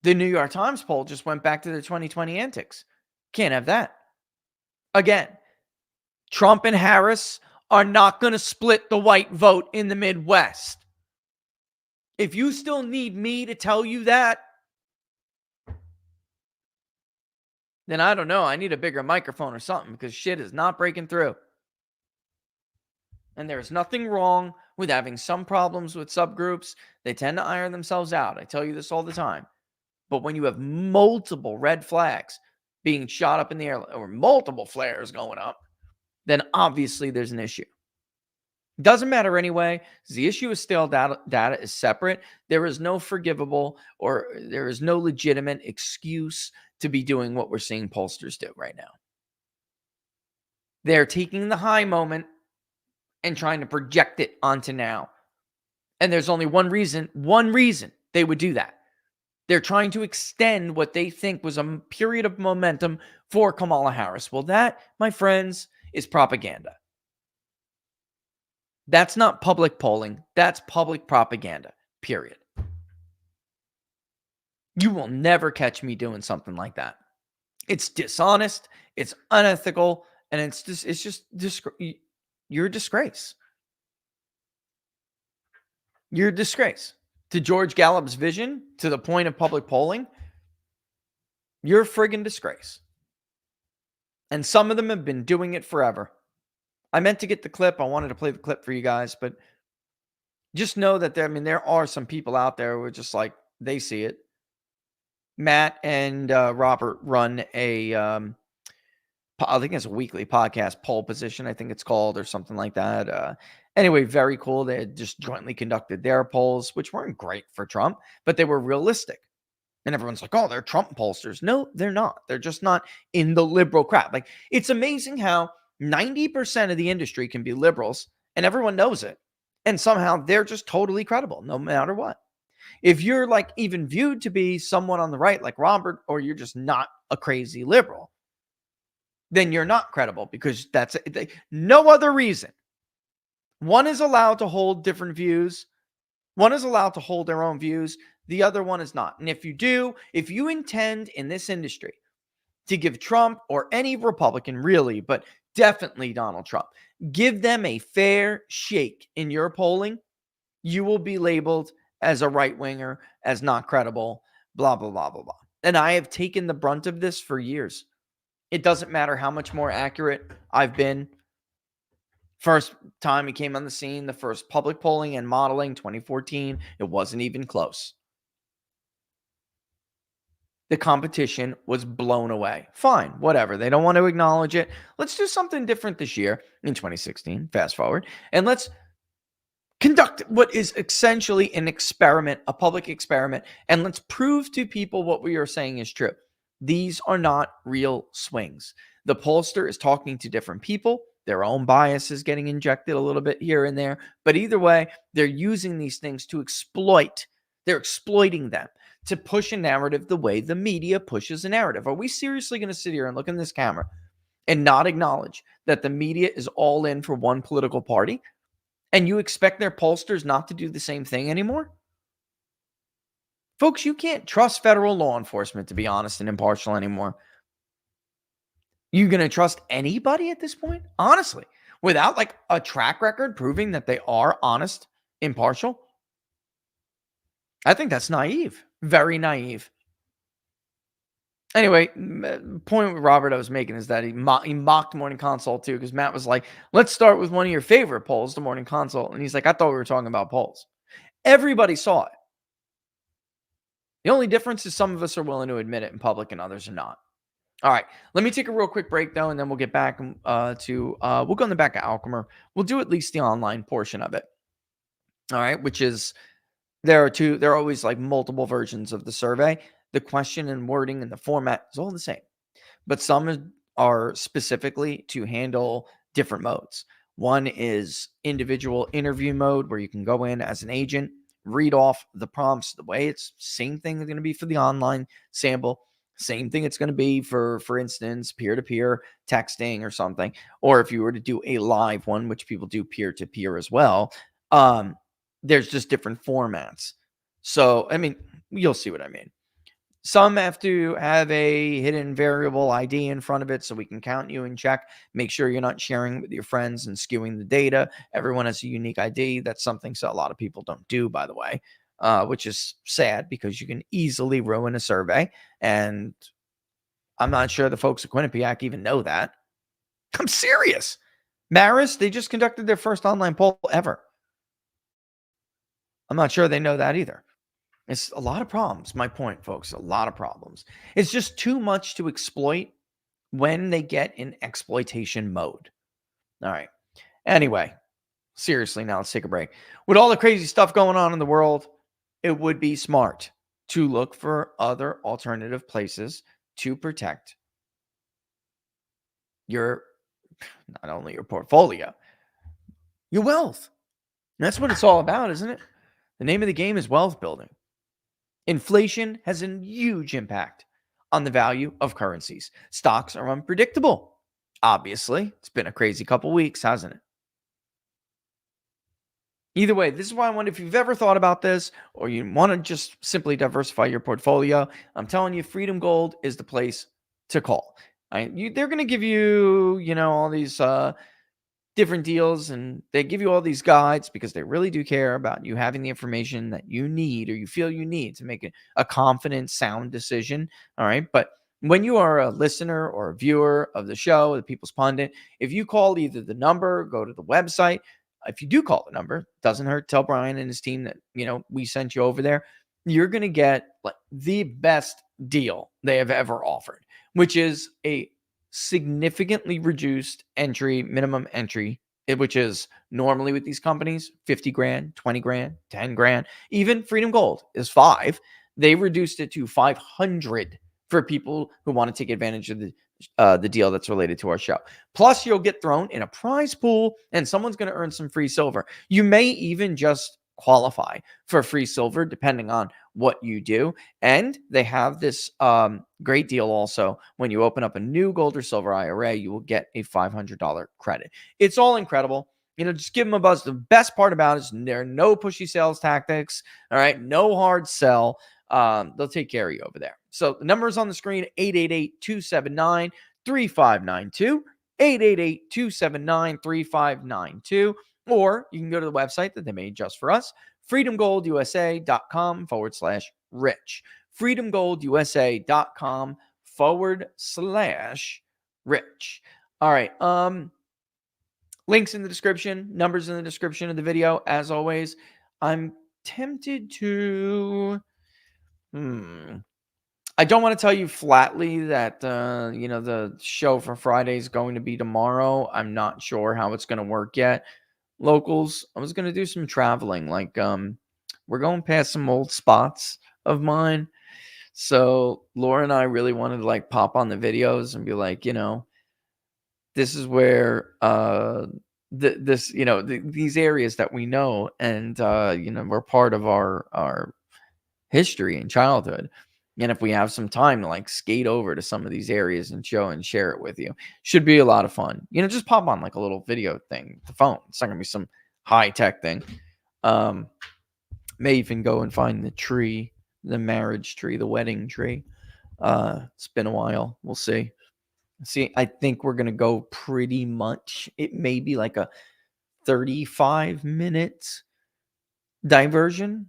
The New York Times poll just went back to their 2020 antics. Can't have that. Again, Trump and Harris are not going to split the white vote in the Midwest. If you still need me to tell you that, then I don't know. I need a bigger microphone or something because shit is not breaking through. And there's nothing wrong with having some problems with subgroups. They tend to iron themselves out. I tell you this all the time. But when you have multiple red flags being shot up in the air or multiple flares going up, then obviously there's an issue. Doesn't matter anyway. The issue is still data is separate. There is no forgivable or there is no legitimate excuse to be doing what we're seeing pollsters do right now. They're taking the high moment and trying to project it onto now. And there's only one reason they would do that. They're trying to extend what they think was a period of momentum for Kamala Harris. Well, that, my friends, is propaganda. That's not public polling. That's public propaganda, period. You will never catch me doing something like that. It's dishonest, it's unethical, and it's just you're a disgrace. You're a disgrace. To George Gallup's vision, to the point of public polling, you're a friggin' disgrace. And some of them have been doing it forever. I meant to get the clip. I wanted to play the clip for you guys, but just know that there are some people out there who are just like, they see it. Matt and Robert run I think it's a weekly podcast, Pole Position, I think it's called, or something like that. Anyway, very cool. They had just jointly conducted their polls, which weren't great for Trump, but they were realistic. And everyone's like, oh, they're Trump pollsters. No, they're not. They're just not in the liberal crowd. Like, it's amazing how 90% of the industry can be liberals and everyone knows it. And somehow they're just totally credible, no matter what. If you're like even viewed to be someone on the right, like Robert, or you're just not a crazy liberal, then you're not credible because that's no other reason. One is allowed to hold different views. One is allowed to hold their own views. The other one is not. And if you intend in this industry to give Trump or any Republican really, but definitely Donald Trump, give them a fair shake in your polling, you will be labeled as a right winger, as not credible, blah, blah, blah, blah, blah. And I have taken the brunt of this for years. It doesn't matter how much more accurate I've been. First time he came on the scene, the first public polling and modeling, 2014, it wasn't even close. The competition was blown away. Fine, whatever. They don't want to acknowledge it. Let's do something different this year in 2016, fast forward, and let's conduct what is essentially an experiment, a public experiment, and let's prove to people what we are saying is true. These are not real swings. The pollster is talking to different people. Their own bias is getting injected a little bit here and there. But either way, they're using these things to exploit. They're exploiting them to push a narrative the way the media pushes a narrative. Are we seriously going to sit here and look in this camera and not acknowledge that the media is all in for one political party? And you expect their pollsters not to do the same thing anymore? Folks, you can't trust federal law enforcement to be honest and impartial anymore. You going to trust anybody at this point? Honestly, without like a track record proving that they are honest, impartial? I think that's naive. Very naive. Anyway, point with Robert I was making is that he mocked Morning Consult too, because Matt was like, let's start with one of your favorite polls, the Morning Consult. And he's like, I thought we were talking about polls. Everybody saw it. The only difference is some of us are willing to admit it in public and others are not. All right, let me take a real quick break though, and then we'll get back we'll go in the back of Alchemer. We'll do at least the online portion of it. All right, which is there are always like multiple versions of the survey. The question and wording and the format is all the same, but some are specifically to handle different modes. One is individual interview mode, where you can go in as an agent, read off the prompts the way it's same thing is going to be for the online sample. Same thing it's going to be for instance, peer-to-peer texting or something. Or if you were to do a live one, which people do peer-to-peer as well, there's just different formats. So, I mean, you'll see what I mean. Some have to have a hidden variable ID in front of it so we can count you and check. Make sure you're not sharing with your friends and skewing the data. Everyone has a unique ID. That's something so a lot of people don't do, by the way, which is sad because you can easily ruin a survey. And I'm not sure the folks at Quinnipiac even know that. I'm serious. Marist, they just conducted their first online poll ever. I'm not sure they know that either. It's a lot of problems. My point, folks, a lot of problems. It's just too much to exploit when they get in exploitation mode. All right. Anyway, seriously, now let's take a break. With all the crazy stuff going on in the world, it would be smart to look for other alternative places to protect your, not only your portfolio, your wealth. And that's what it's all about, isn't it? The name of the game is wealth building. Inflation has a huge impact on the value of currencies. Stocks are unpredictable. Obviously, it's been a crazy couple weeks, hasn't it? Either way, this is why I wonder if you've ever thought about this or you want to just simply diversify your portfolio. I'm telling you, Freedom Gold is the place to call. They're going to give you, all these different deals, and they give you all these guides because they really do care about you having the information that you need or you feel you need to make a confident, sound decision. All right. But When you are a listener or a viewer of the show, the People's Pundit, if you call either the number, go to the website. If you do call the number, doesn't hurt. Tell Brian and his team that we sent you over there. You're gonna get like the best deal they have ever offered, which is a significantly reduced minimum entry, which is normally with these companies 50 grand, 20 grand, 10 grand. Even Freedom Gold is 5. They reduced it to 500 for people who want to take advantage of the deal that's related to our show. Plus, you'll get thrown in a prize pool, and someone's going to earn some free silver. You may even just qualify for free silver, depending on what you do. And they have this great deal also. When you open up a new gold or silver IRA, you will get a $500 credit. It's all incredible. Just give them a buzz. The best part about it is there are no pushy sales tactics. All right. No hard sell. They'll take care of you over there. So the number is on the screen, 888-279-3592, 888-279-3592, or you can go to the website that they made just for us, freedomgoldusa.com/rich, freedomgoldusa.com/rich. All right. Links in the description, numbers in the description of the video. As always, I'm tempted to... I don't want to tell you flatly that, the show for Friday is going to be tomorrow. I'm not sure how it's going to work yet. Locals, I was going to do some traveling. Like, we're going past some old spots of mine. So Laura and I really wanted to like pop on the videos and be like, this is where, these areas that we know and, we're part of our history and childhood. And if we have some time to like skate over to some of these areas and show and share it with you, should be a lot of fun. Just pop on like a little video thing, the phone. It's not gonna be some high tech thing. May even go and find the tree, the marriage tree, the wedding tree. It's been a while. We'll see. I think we're gonna go pretty much. It may be like a 35 minutes diversion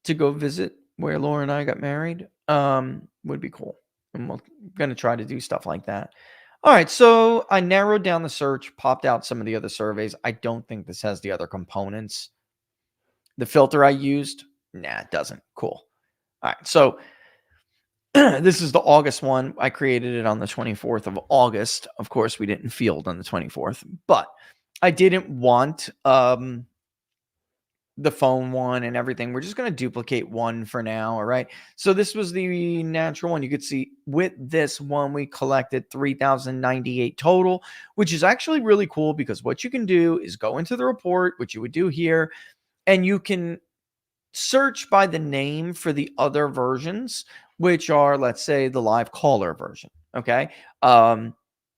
to go visit where Laura and I got married. Would be cool. And we're going to try to do stuff like that. All right. So I narrowed down the search, popped out some of the other surveys. I don't think this has the other components. The filter I used, it doesn't. Cool. All right. So this is the August one. I created it on the 24th of August. Of course, we didn't field on the 24th, but I didn't want, the phone one and everything. We're just going to duplicate one for now. All right. So this was the natural one. You could see with this one, we collected 3,098 total, which is actually really cool because what you can do is go into the report, which you would do here, and you can search by the name for the other versions, which are, let's say, the live caller version. Okay.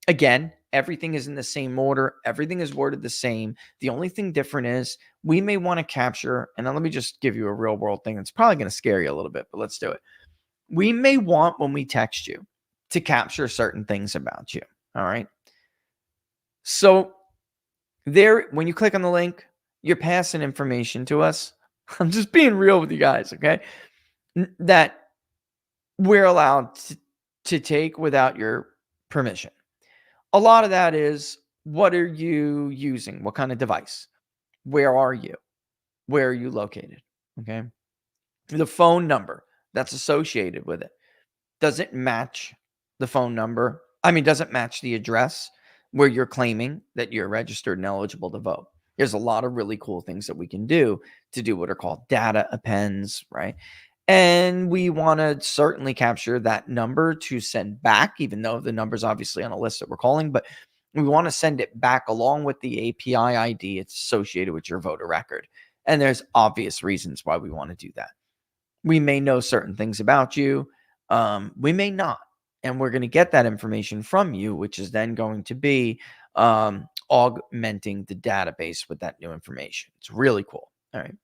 Again, everything is in the same order. Everything is worded the same. The only thing different is we may want to capture, and now let me just give you a real world thing that's probably going to scare you a little bit, but let's do it. We may want, when we text you, to capture certain things about you. All right. So there, when you click on the link, you're passing information to us. I'm just being real with you guys. Okay. That we're allowed to take without your permission. A lot of that is, what are you using? What kind of device? Where are you? Where are you located? Okay. The phone number that's associated with it. Does it match the phone number? Does it match the address where you're claiming that you're registered and eligible to vote? There's a lot of really cool things that we can do to do what are called data appends, right? And we want to certainly capture that number to send back, even though the number is obviously on a list that we're calling, but we want to send it back along with the API ID it's associated with your voter record. And there's obvious reasons why we want to do that. We may know certain things about you. We may not. And we're going to get that information from you, which is then going to be augmenting the database with that new information. It's really cool. All right.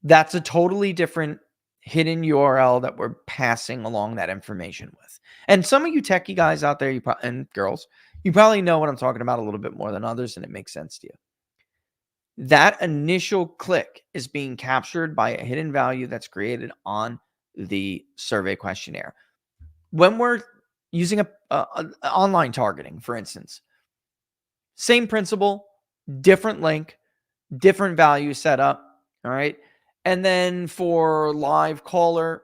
That's a totally different hidden URL that we're passing along that information with. And some of you techie guys out there, and girls, you probably know what I'm talking about a little bit more than others, and it makes sense to you. That initial click is being captured by a hidden value that's created on the survey questionnaire. when we're using a online targeting, for instance, same principle, different link, different value set up. All right. And then for live caller,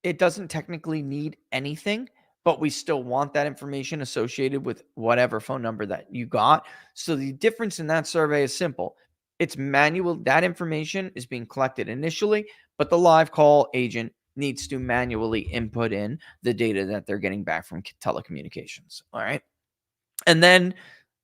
it doesn't technically need anything, but we still want that information associated with whatever phone number that you got. So the difference in that survey is simple. It's manual. That information is being collected initially, but the live call agent needs to manually input in the data that they're getting back from telecommunications. All right. And then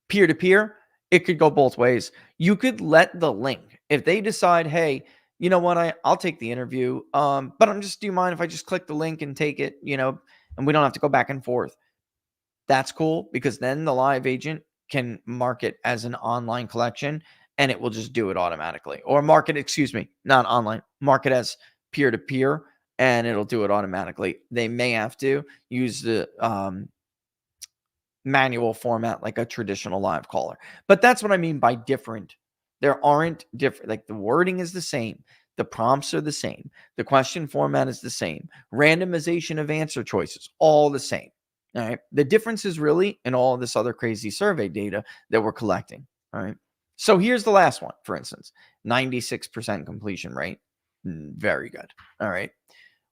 peer to peer, it could go both ways. You could let the link, if they decide, hey, you know what, I'll take the interview, but do you mind if I just click the link and take it, and we don't have to go back and forth. That's cool, because then the live agent can mark it as an online collection and it will just do it automatically. Or not online, mark it as peer to peer and it'll do it automatically. They may have to use the manual format like a traditional live caller. But that's what I mean by different. There aren't different, like the wording is the same. The prompts are the same. The question format is the same. Randomization of answer choices, all the same. All right. The difference is really in all this other crazy survey data that we're collecting. All right. So here's the last one, for instance, 96% completion rate. Very good. All right.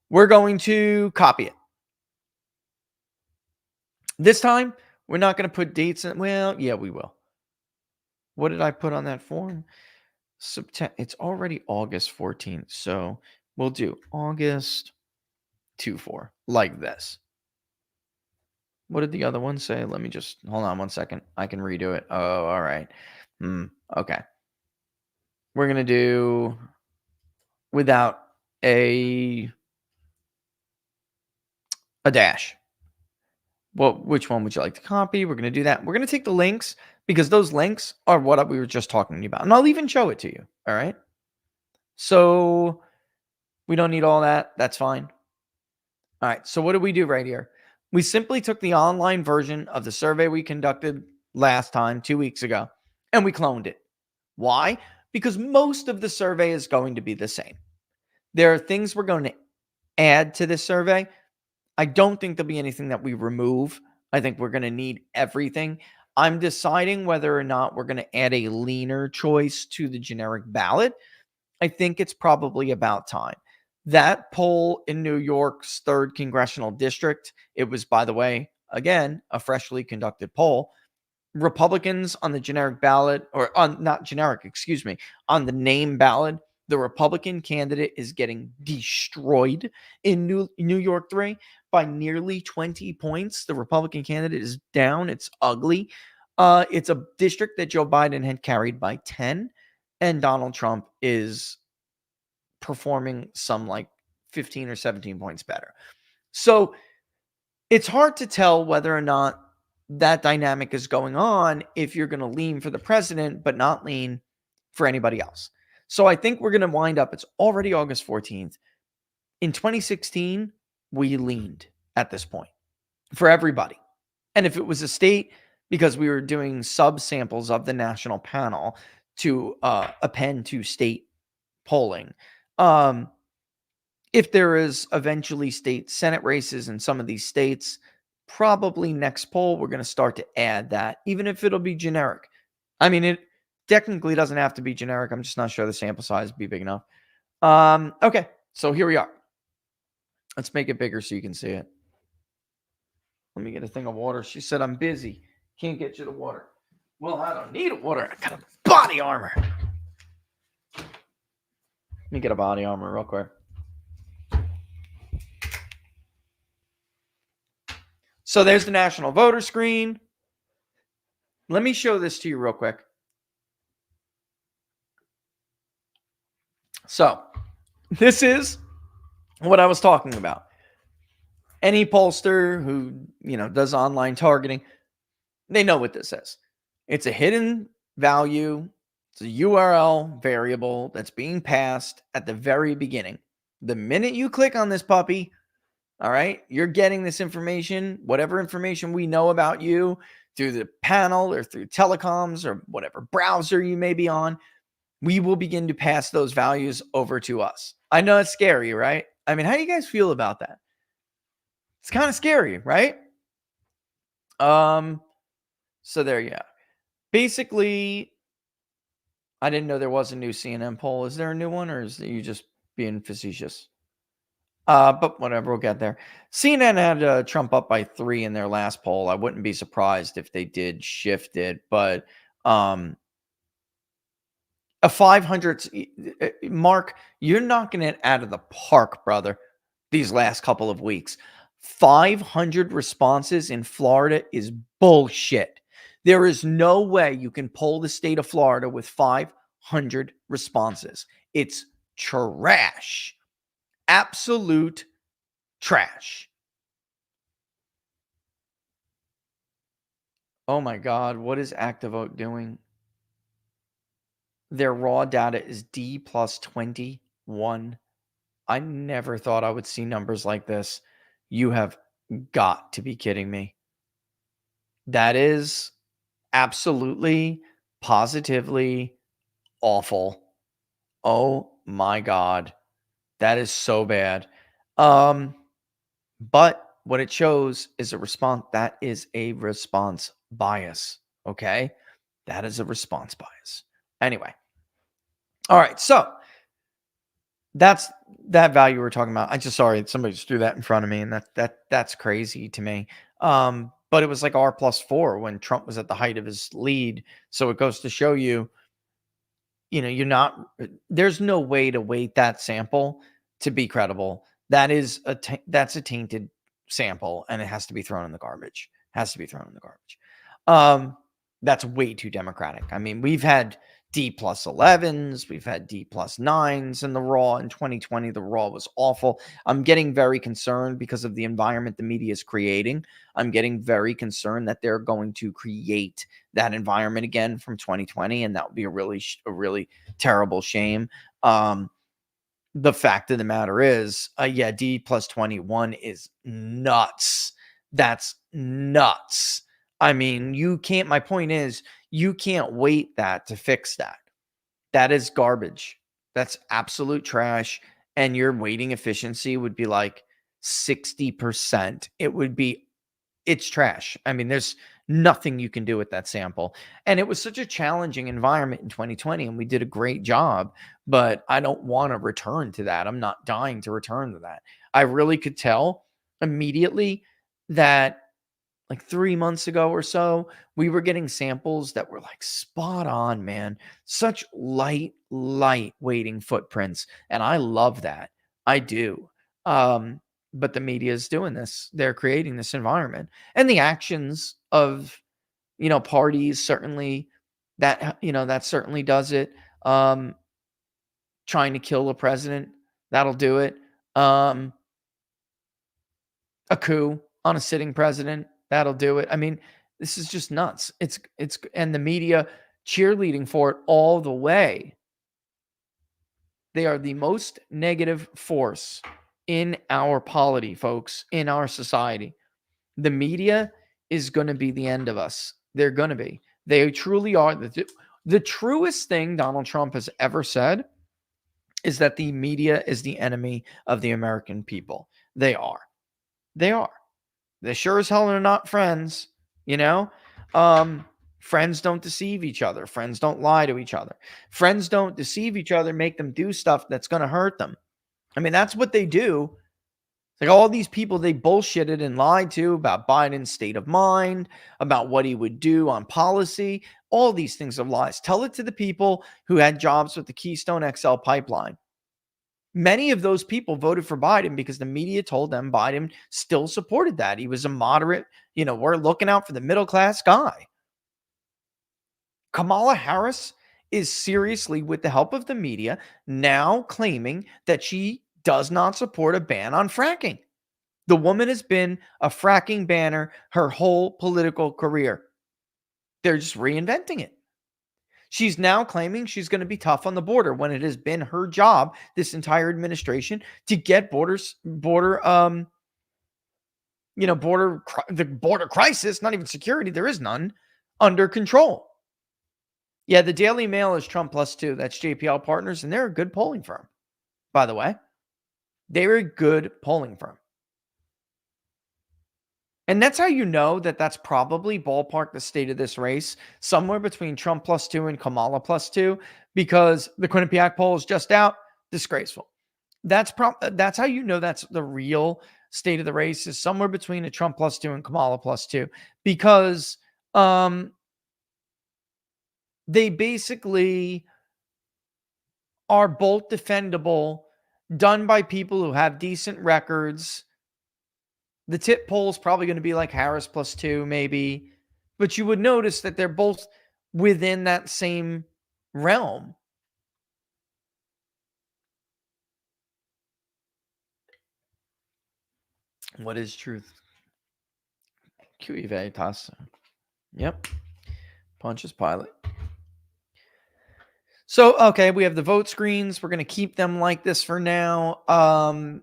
We're going to copy it. This time, we're not going to put dates in. Well, yeah, we will. What did I put on that form? September. It's already August 14th. So we'll do August 24 like this. What did the other one say? Let me just hold on one second. I can redo it. Oh, all right. Okay. We're going to do without a dash. Well, which one would you like to copy? We're going to do that. We're going to take the links because those links are what we were just talking about. And I'll even show it to you. All right. So we don't need all that. That's fine. All right. So what did we do right here? We simply took the online version of the survey we conducted last time, 2 weeks ago, and we cloned it. Why? Because most of the survey is going to be the same. There are things we're going to add to this survey. I don't think there'll be anything that we remove. I think we're going to need everything. I'm deciding whether or not we're going to add a leaner choice to the generic ballot. I think it's probably about time. That poll in New York's 3rd congressional district, it was, by the way, again, a freshly conducted poll. Republicans on the generic ballot, or on not generic, excuse me, on the name ballot, the Republican candidate is getting destroyed in New York 3 by nearly 20 points. The Republican candidate is down. It's ugly. It's a district that Joe Biden had carried by 10, and Donald Trump is performing some like 15 or 17 points better. So it's hard to tell whether or not that dynamic is going on if you're going to lean for the president, but not lean for anybody else. So I think we're going to wind up, it's already August 14th. In 2016, we leaned at this point for everybody. And if it was a state, because we were doing sub-samples of the national panel to append to state polling, if there is eventually state Senate races in some of these states, probably next poll, we're going to start to add that, even if it'll be generic. I mean, it technically doesn't have to be generic. I'm just not sure the sample size would be big enough. Okay, so here we are. Let's make it bigger so you can see it. Let me get a thing of water. She said, I'm busy. Can't get you the water. Well, I don't need water. I got a body armor. Let me get a body armor real quick. So there's the national voter screen. Let me show this to you real quick. So this is what I was talking about. Any pollster who, does online targeting, they know what this is. It's a hidden value. It's a URL variable that's being passed at the very beginning. The minute you click on this puppy, all right, you're getting this information, whatever information we know about you through the panel or through telecoms or whatever browser you may be on, we will begin to pass those values over to us. I know it's scary, right? I mean, how do you guys feel about that? It's kind of scary, right? So there you go. Basically, I didn't know there was a new CNN poll. Is there a new one, or is you just being facetious? But whatever, we'll get there. CNN had Trump up by 3 in their last poll. I wouldn't be surprised if they did shift it, but um, a 500 Mark, you're knocking it out of the park, brother. These last couple of weeks, 500 responses in Florida is bullshit. There is no way you can poll the state of Florida with 500 responses. It's trash. Absolute trash. Oh my God, what is ActiveVote doing? Their raw data is D plus 21. I never thought I would see numbers like this. You have got to be kidding me. That is absolutely, positively awful. Oh my God. That is so bad. But what it shows is a response. That is a response bias. Okay. That is a response bias. Anyway. All right. So that's that value we're talking about. I just sorry somebody just threw that in front of me, and that's crazy to me. But it was like R+4 when Trump was at the height of his lead. So it goes to show you, you're not. There's no way to weight that sample to be credible. That is that's a tainted sample, and it has to be thrown in the garbage. Has to be thrown in the garbage. That's way too democratic. I mean, we've had D+11s, we've had D+9s in the raw in 2020. The raw was awful. I'm getting very concerned because of the environment the media is creating. I'm getting very concerned that they're going to create that environment again from 2020, and that would be a really terrible shame. The fact of the matter is, yeah, D+21 is nuts. That's nuts. I mean, my point is, you can't wait that to fix that. That is garbage. That's absolute trash. And your weighting efficiency would be like 60%. It's trash. I mean, there's nothing you can do with that sample. And it was such a challenging environment in 2020, and we did a great job, but I don't want to return to that. I'm not dying to return to that. I really could tell immediately that like 3 months ago or so, we were getting samples that were like spot on, man. Such light weighting footprints. And I love that. I do. But the media is doing this. They're creating this environment. And the actions of, parties certainly that certainly does it. Trying to kill a president, that'll do it. A coup on a sitting president, that'll do it. I mean, this is just nuts. It's and the media cheerleading for it all the way. They are the most negative force in our polity, folks, in our society. The media is going to be the end of us. They're going to be. They truly are. The truest thing Donald Trump has ever said is that the media is the enemy of the American people. They are. They are. They sure as hell are not friends, Friends don't deceive each other. Friends don't lie to each other. Friends don't deceive each other, make them do stuff that's going to hurt them. I mean, that's what they do. Like all these people they bullshitted and lied to about Biden's state of mind, about what he would do on policy. All these things are lies. Tell it to the people who had jobs with the Keystone XL pipeline. Many of those people voted for Biden because the media told them Biden still supported that. He was a moderate, we're looking out for the middle class guy. Kamala Harris is seriously, with the help of the media, now claiming that she does not support a ban on fracking. The woman has been a fracking banner her whole political career. They're just reinventing it. She's now claiming she's going to be tough on the border when it has been her job this entire administration to get the border crisis, not even security, there is none, under control. Yeah, the Daily Mail is Trump +2. That's JPL Partners, and they're a good polling firm, by the way. They're a good polling firm. And that's how you know that that's probably ballpark the state of this race, somewhere between Trump +2 and Kamala +2, because the Quinnipiac poll is just out. Disgraceful. That's how you know that's the real state of the race, is somewhere between a Trump +2 and Kamala +2, because they basically are both defendable, done by people who have decent records. The tip poll is probably going to be like Harris +2, maybe, but you would notice that they're both within that same realm. What is truth? QE Veritas. Yep. Pontius Pilate. So, okay, we have the vote screens. We're going to keep them like this for now.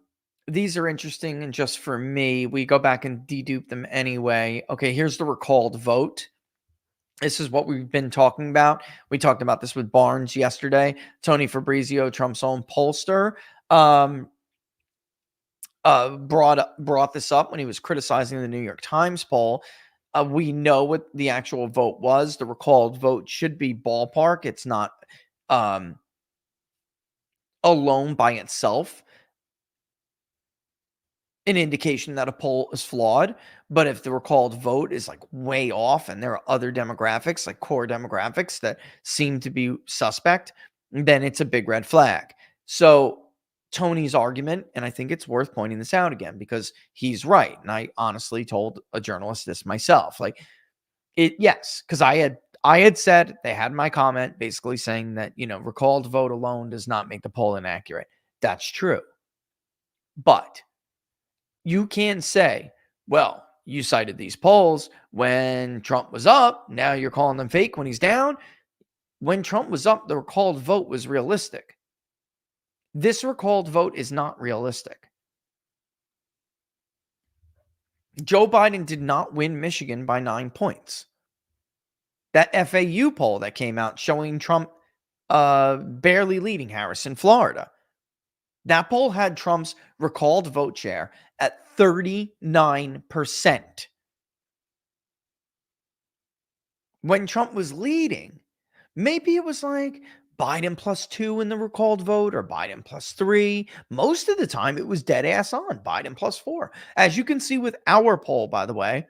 These are interesting, and just for me, we go back and dedupe them anyway. Okay, here's the recalled vote. This is what we've been talking about. We talked about this with Barnes yesterday. Tony Fabrizio, Trump's own pollster, brought this up when he was criticizing the New York Times poll. We know what the actual vote was. The recalled vote should be ballpark. It's not alone by itself an indication that a poll is flawed. But if the recalled vote is like way off and there are other demographics, like core demographics, that seem to be suspect, then it's a big red flag. So Tony's argument, and I think it's worth pointing this out again because he's right. And I honestly told a journalist this myself. Like, yes, because I had said, they had my comment basically saying that, recalled vote alone does not make the poll inaccurate. That's true. But you can say, well, you cited these polls when Trump was up. Now you're calling them fake when he's down. When Trump was up, the recalled vote was realistic. This recalled vote is not realistic. Joe Biden did not win Michigan by 9 points. That FAU poll that came out showing Trump barely leading Harris in Florida, that poll had Trump's recalled vote share at 39%. When Trump was leading, maybe it was like Biden +2 in the recalled vote or Biden +3. Most of the time, it was dead ass on Biden +4. As you can see with our poll, by the way,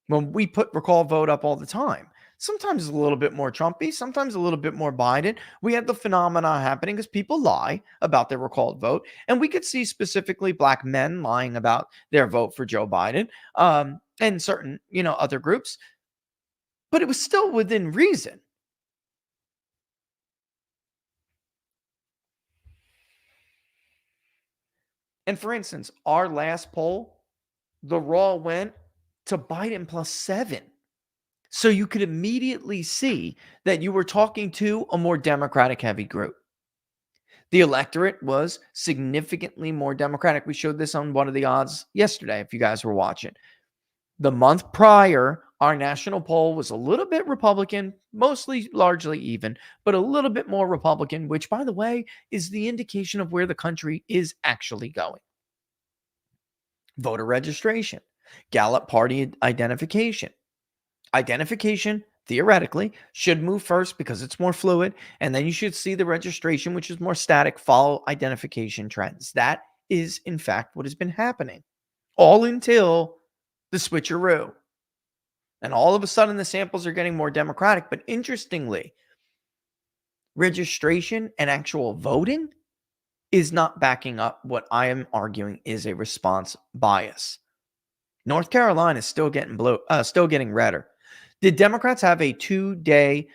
when we put recall vote up all the time, sometimes it's a little bit more Trumpy, sometimes a little bit more Biden. We had the phenomena happening because people lie about their recalled vote. And we could see specifically Black men lying about their vote for Joe Biden, and certain, other groups. But it was still within reason. And for instance, our last poll, the raw went to Biden +7. So you could immediately see that you were talking to a more Democratic heavy group. The electorate was significantly more Democratic. We showed this on one of the odds yesterday, if you guys were watching. The month prior, our national poll was a little bit Republican, mostly largely even, but a little bit more Republican, which, by the way, is the indication of where the country is actually going. Voter registration, Gallup party identification. Identification, theoretically, should move first because it's more fluid, and then you should see the registration, which is more static, follow identification trends. That is, in fact, what has been happening, all until the switcheroo. And all of a sudden, the samples are getting more Democratic. But interestingly, registration and actual voting is not backing up what I am arguing is a response bias. North Carolina is still getting redder. Did Democrats have a 2-day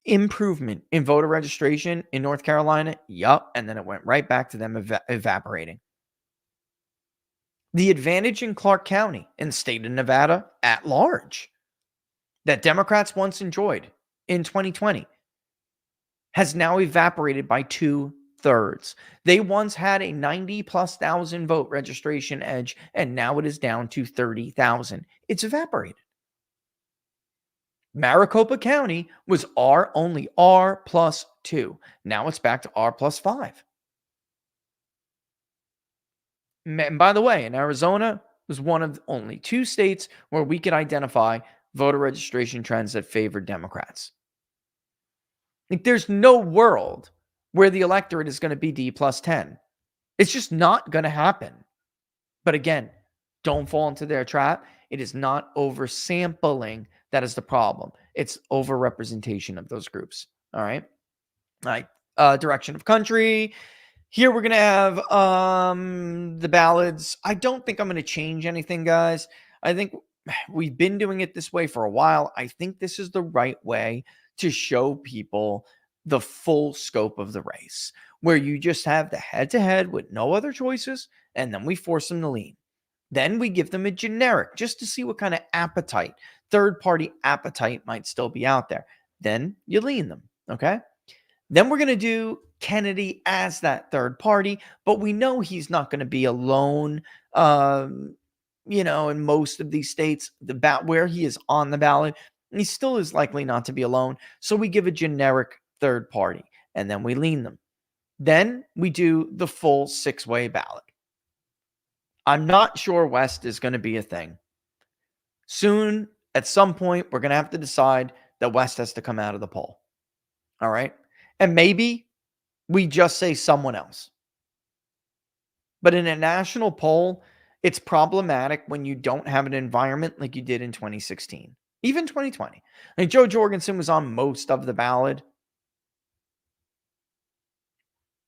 improvement in voter registration in North Carolina? Yup. And then it went right back to them evaporating. The advantage in Clark County in the state of Nevada at large that Democrats once enjoyed in 2020 has now evaporated by 2/3. They once had a 90,000+ vote registration edge, and now it is down to 30,000. It's evaporated. Maricopa County was only R+2. Now it's back to R+5. And by the way, in Arizona, was one of only 2 states where we could identify voter registration trends that favored Democrats. Like, there's no world where the electorate is going to be D plus 10. It's just not going to happen. But again, don't fall into their trap. It is not oversampling that is the problem. It's overrepresentation of those groups. All right. All right. Direction of country. Here we're going to have the ballads. I don't think I'm going to change anything, guys. I think we've been doing it this way for a while. I think this is the right way to show people the full scope of the race, where you just have the head-to-head with no other choices, and then we force them to lean. Then we give them a generic just to see what kind of appetite, third-party appetite might still be out there. Then you lean them, okay? Then we're going to do Kennedy as that third party, but we know he's not going to be alone. In most of these states, where he is on the ballot, he still is likely not to be alone. So we give a generic third party, and then we lean them. Then we do the full 6-way ballot. I'm not sure West is going to be a thing. Soon, at some point, we're going to have to decide that West has to come out of the poll. All right? And maybe we just say someone else. But in a national poll, it's problematic when you don't have an environment like you did in 2016, even 2020. Like, Jo Jorgensen was on most of the ballot.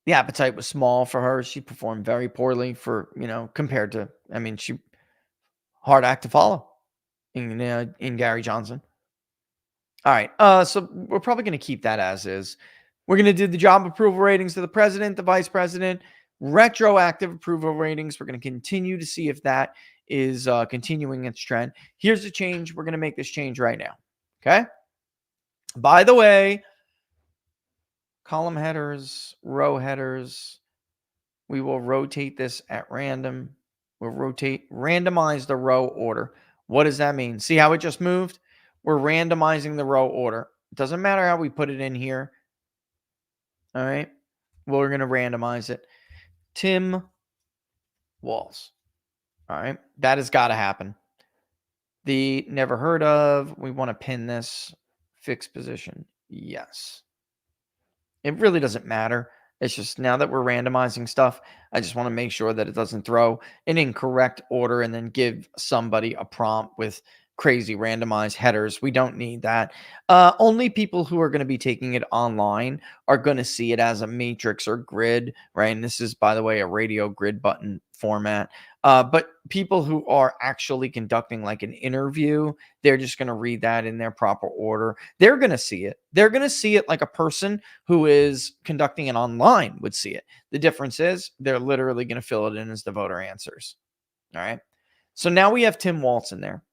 The appetite was small for her. She performed very poorly compared to, she hard act to follow in Gary Johnson. All right. So we're probably going to keep that as is. We're going to do the job approval ratings to the president, the vice president, retroactive approval ratings. We're going to continue to see if that is continuing its trend. Here's the change. We're going to make this change right now. Okay. By the way, column headers, row headers, we will rotate this at random. We'll randomize the row order. What does that mean? See how it just moved? We're randomizing the row order. It doesn't matter how we put it in here. All right. Well, we're going to randomize it. Tim Walz. All right. That has got to happen. The never heard of. We want to pin this. Fixed position. Yes. It really doesn't matter. It's just now that we're randomizing stuff, I just want to make sure that it doesn't throw an incorrect order and then give somebody a prompt with crazy randomized headers. We don't need that. Only people who are going to be taking it online are going to see it as a matrix or grid, right? And this is, by the way, a radio grid button format. But people who are actually conducting like an interview, they're just going to read that in their proper order. They're going to see it. They're going to see it like a person who is conducting it online would see it. The difference is they're literally going to fill it in as the voter answers. All right. So now we have Tim Walz in there.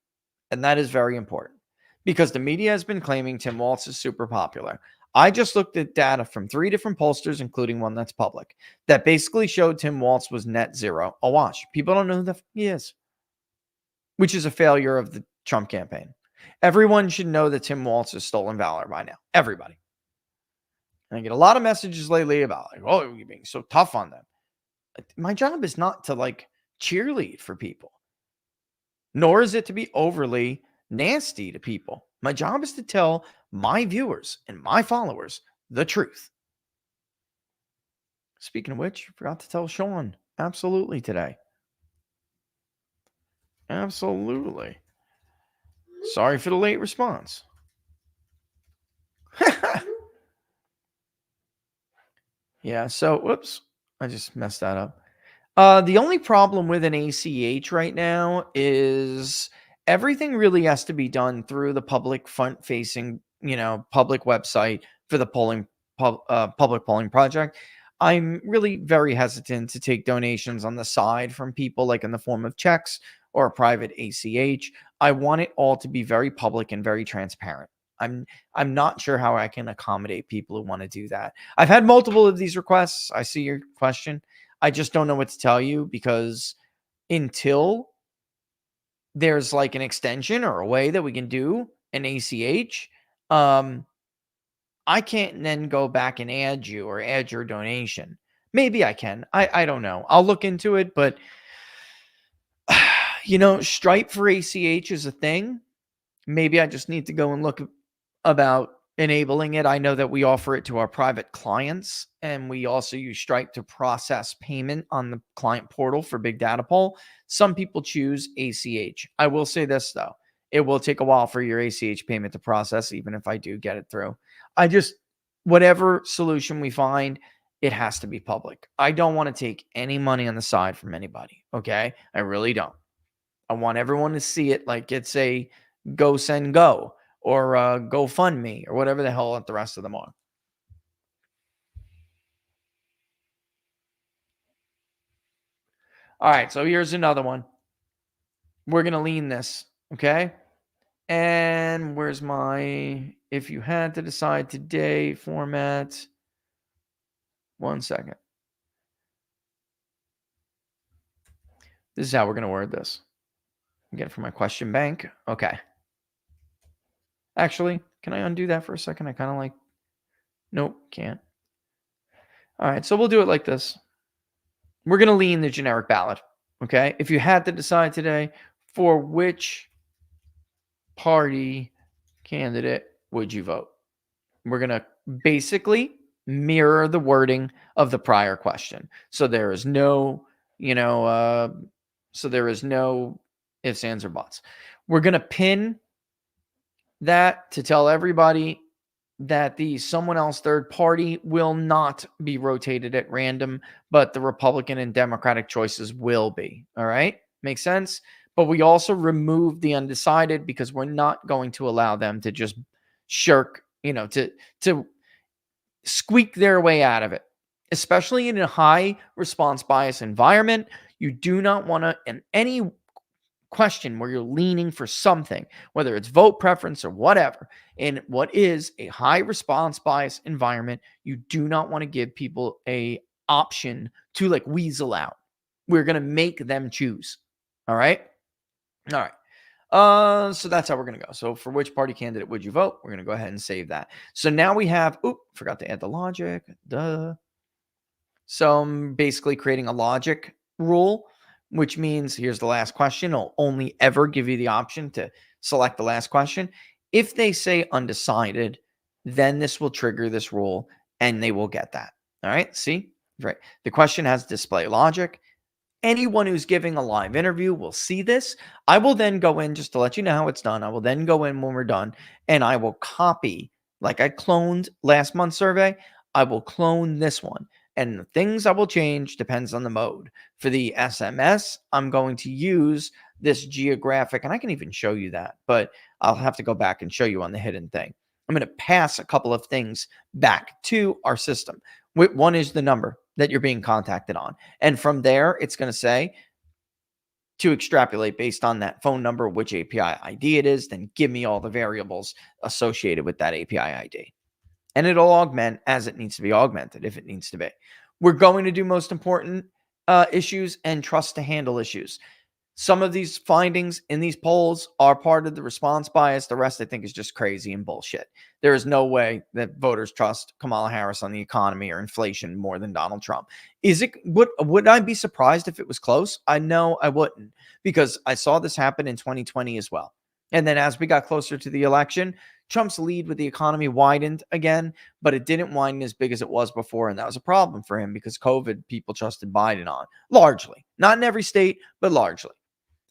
And that is very important because the media has been claiming Tim Walz is super popular. I just looked at data from 3 different pollsters, including one that's public, that basically showed Tim Walz was net zero, a wash. People don't know who the he is, which is a failure of the Trump campaign. Everyone should know that Tim Walz is stolen valor by now. Everybody. And I get a lot of messages lately about, like, oh, you're being so tough on them. My job is not to like cheerlead for people, nor is it to be overly nasty to people. My job is to tell my viewers and my followers the truth. Speaking of which, I forgot to tell Sean absolutely today. Absolutely. Sorry for the late response. Yeah, so, whoops, I just messed that up. The only problem with an ACH right now is everything really has to be done through the public front-facing, public website for the public polling project. I'm really very hesitant to take donations on the side from people, like in the form of checks or a private ACH. I want it all to be very public and very transparent. I'm not sure how I can accommodate people who want to do that. I've had multiple of these requests. I see your question. I just don't know what to tell you because until there's like an extension or a way that we can do an ACH, I can't then go back and add you or add your donation. Maybe I can. I don't know. I'll look into it, but Stripe for ACH is a thing. Maybe I just need to go and look about enabling it. I know that we offer it to our private clients, and we also use Stripe to process payment on the client portal for Big Data Poll. Some people choose ACH. I will say this, though. It will take a while for your ACH payment to process, even if I do get it through. Whatever solution we find, it has to be public. I don't want to take any money on the side from anybody. Okay. I really don't. I want everyone to see it like it's a Go Send Go or GoFundMe or whatever the hell the rest of them are. All right, so here's another one. We're going to lean this, okay? And where's my if you had to decide today format? 1 second. This is how we're going to word this. Get it from my question bank. Okay. Actually, can I undo that for a second? I kind of like, nope, can't. All right, so we'll do it like this. We're going to lean the generic ballot, okay? If you had to decide today, for which party candidate would you vote? We're going to basically mirror the wording of the prior question. So there is no, ifs, ands, or buts. We're going to pin that to tell everybody that the someone else third party will not be rotated at random, but the Republican and Democratic choices will be. All right. Makes sense. But we also remove the undecided because we're not going to allow them to just shirk, to squeak their way out of it, especially in a high response bias environment. You do not want to, in any question where you're leaning for something, whether it's vote preference or whatever, in what is a high response bias environment, you do not want to give people a option to like weasel out. We're going to make them choose. All right. So that's how we're going to go. So for which party candidate would you vote? We're going to go ahead and save that. So now we have, forgot to add the logic. So I'm basically creating a logic rule, which means here's the last question. It'll only ever give you the option to select the last question. If they say undecided, then this will trigger this rule and they will get that. All right. See, right. The question has display logic. Anyone who's giving a live interview will see this. I will then go in, just to let you know how it's done. I will then go in when we're done and I will copy, like I cloned last month's survey. I will clone this one. And the things I will change depends on the mode. For the SMS, I'm going to use this geographic, and I can even show you that, but I'll have to go back and show you on the hidden thing. I'm going to pass a couple of things back to our system. One is the number that you're being contacted on. And from there, it's going to say to extrapolate based on that phone number, which API ID it is, then give me all the variables associated with that API ID. And it'll augment as it needs to be augmented, if it needs to be. We're going to do most important issues and trust to handle issues. Some of these findings in these polls are part of the response bias. The rest, I think, is just crazy and bullshit. There is no way that voters trust Kamala Harris on the economy or inflation more than Donald Trump. Would I be surprised if it was close? I know I wouldn't, because I saw this happen in 2020 as well. And then as we got closer to the election, Trump's lead with the economy widened again, but it didn't widen as big as it was before. And that was a problem for him because COVID, people trusted Biden on largely, not in every state, but largely.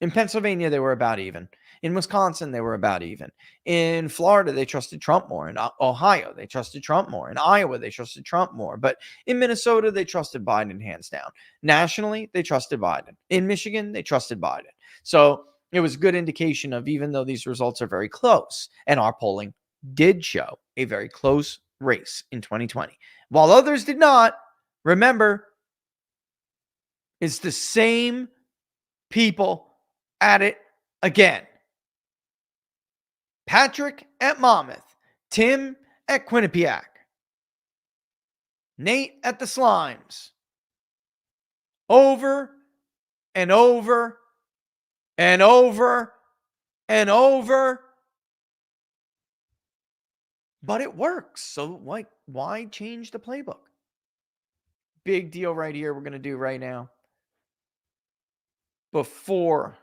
In Pennsylvania, they were about even. In Wisconsin, they were about even. In Florida, they trusted Trump more. In Ohio, they trusted Trump more. In Iowa, they trusted Trump more. But in Minnesota, they trusted Biden hands down. Nationally, they trusted Biden. In Michigan, they trusted Biden. So it was a good indication of, even though these results are very close, and our polling did show a very close race in 2020, while others did not, remember, it's the same people at it again. Patrick at Monmouth, Tim at Quinnipiac, Nate at the Slimes. Over and over and over and over. But it works. So why change the playbook? Big deal right here we're going to do right now. Before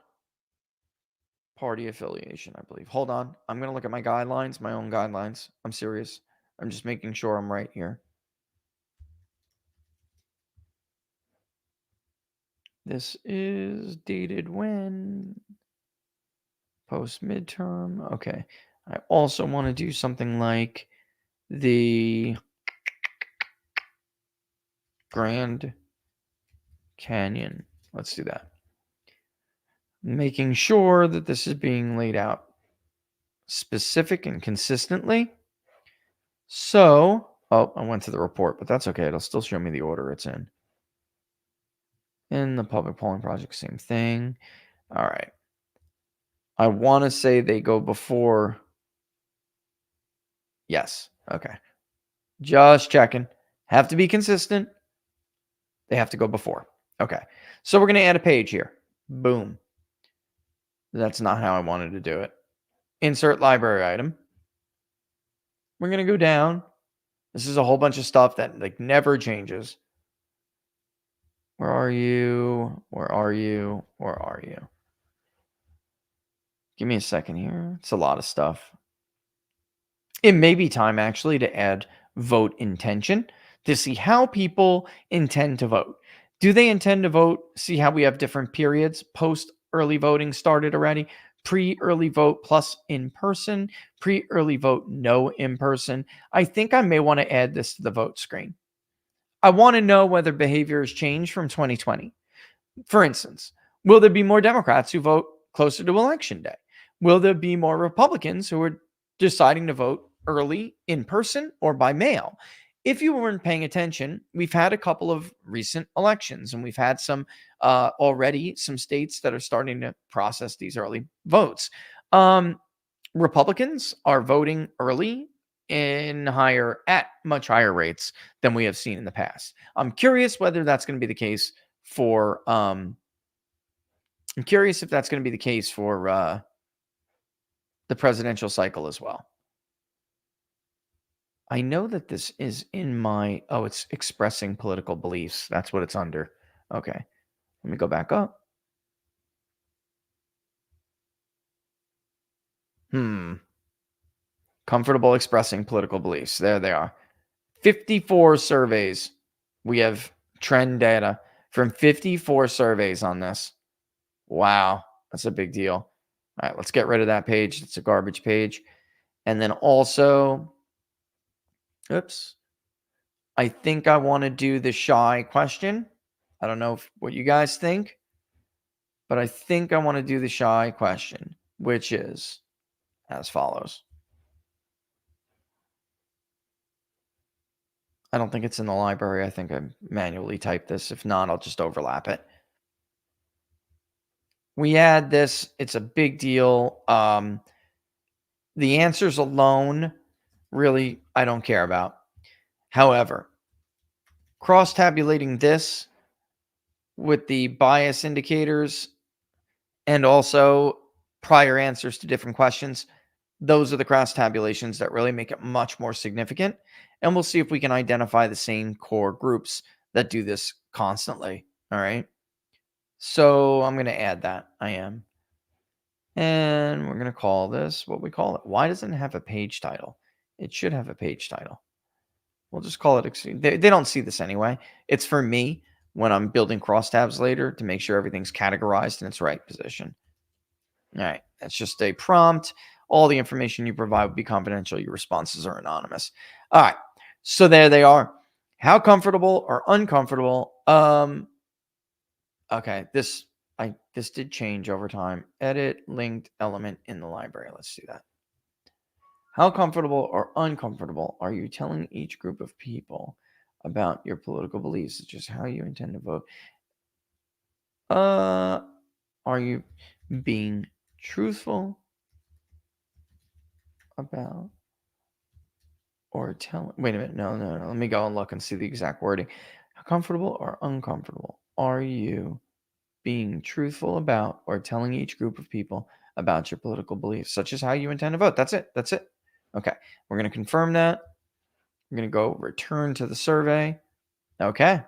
Party affiliation, I believe. Hold on. I'm going to look at my guidelines, my own guidelines. I'm serious. I'm just making sure I'm right here. This is dated when? Post midterm. Okay. I also want to do something like the Grand Canyon. Let's do that. Making sure that this is being laid out specific and consistently. So, oh, I went to the report, but that's okay. It'll still show me the order it's in. In the public polling project, same thing. All right. I want to say they go before. Yes. Okay. Just checking. Have to be consistent. They have to go before. Okay. So we're going to add a page here. Boom. That's not how I wanted to do it. Insert library item. We're going to go down. This is a whole bunch of stuff that like never changes. Where are you? Where are you? Where are you? Give me a second here. It's a lot of stuff. It may be time actually to add vote intention to see how people intend to vote. Do they intend to vote? See how we have different periods. Post early voting started already. Pre early vote plus in person. Pre early vote, no in person. I think I may want to add this to the vote screen. I want to know whether behavior has changed from 2020. For instance, will there be more Democrats who vote closer to election day? Will there be more Republicans who are deciding to vote early in person or by mail? If you weren't paying attention, we've had a couple of recent elections and we've had some already some states that are starting to process these early votes. Republicans are voting early at much higher rates than we have seen in the past. I'm curious whether that's going to be the case for I'm curious if that's going to be the case for the presidential cycle as well. I know that this is in my it's expressing political beliefs. That's what it's under. Okay. Let me go back up. Comfortable expressing political beliefs. There they are. 54 surveys. We have trend data from 54 surveys on this. Wow, that's a big deal. All right, let's get rid of that page. It's a garbage page. And then also, I think I want to do the shy question. I don't know what you guys think, but I think I want to do the shy question, which is as follows. I don't think it's in the library. I think I manually typed this. If not, I'll just overlap it. We add this. It's a big deal. The answers alone, really, I don't care about. However, cross-tabulating this with the bias indicators and also prior answers to different questions, those are the cross-tabulations that really make it much more significant. And we'll see if we can identify the same core groups that do this constantly. All right. So I'm going to add that. I am. And we're going to call this what we call it. Why doesn't it have a page title? It should have a page title. We'll just call it. They don't see this anyway. It's for me when I'm building crosstabs later to make sure everything's categorized in its right position. All right. That's just a prompt. All the information you provide will be confidential. Your responses are anonymous. All right. So there they are. How comfortable or uncomfortable? Okay. This did change over time. Edit linked element in the library. Let's do that. How comfortable or uncomfortable are you telling each group of people about your political beliefs, such as how you intend to vote? Are you being truthful about or telling? Wait a minute. No. Let me go and look and see the exact wording. How comfortable or uncomfortable are you being truthful about or telling each group of people about your political beliefs, such as how you intend to vote? That's it. Okay. We're going to confirm that. We're going to go return to the survey. Okay.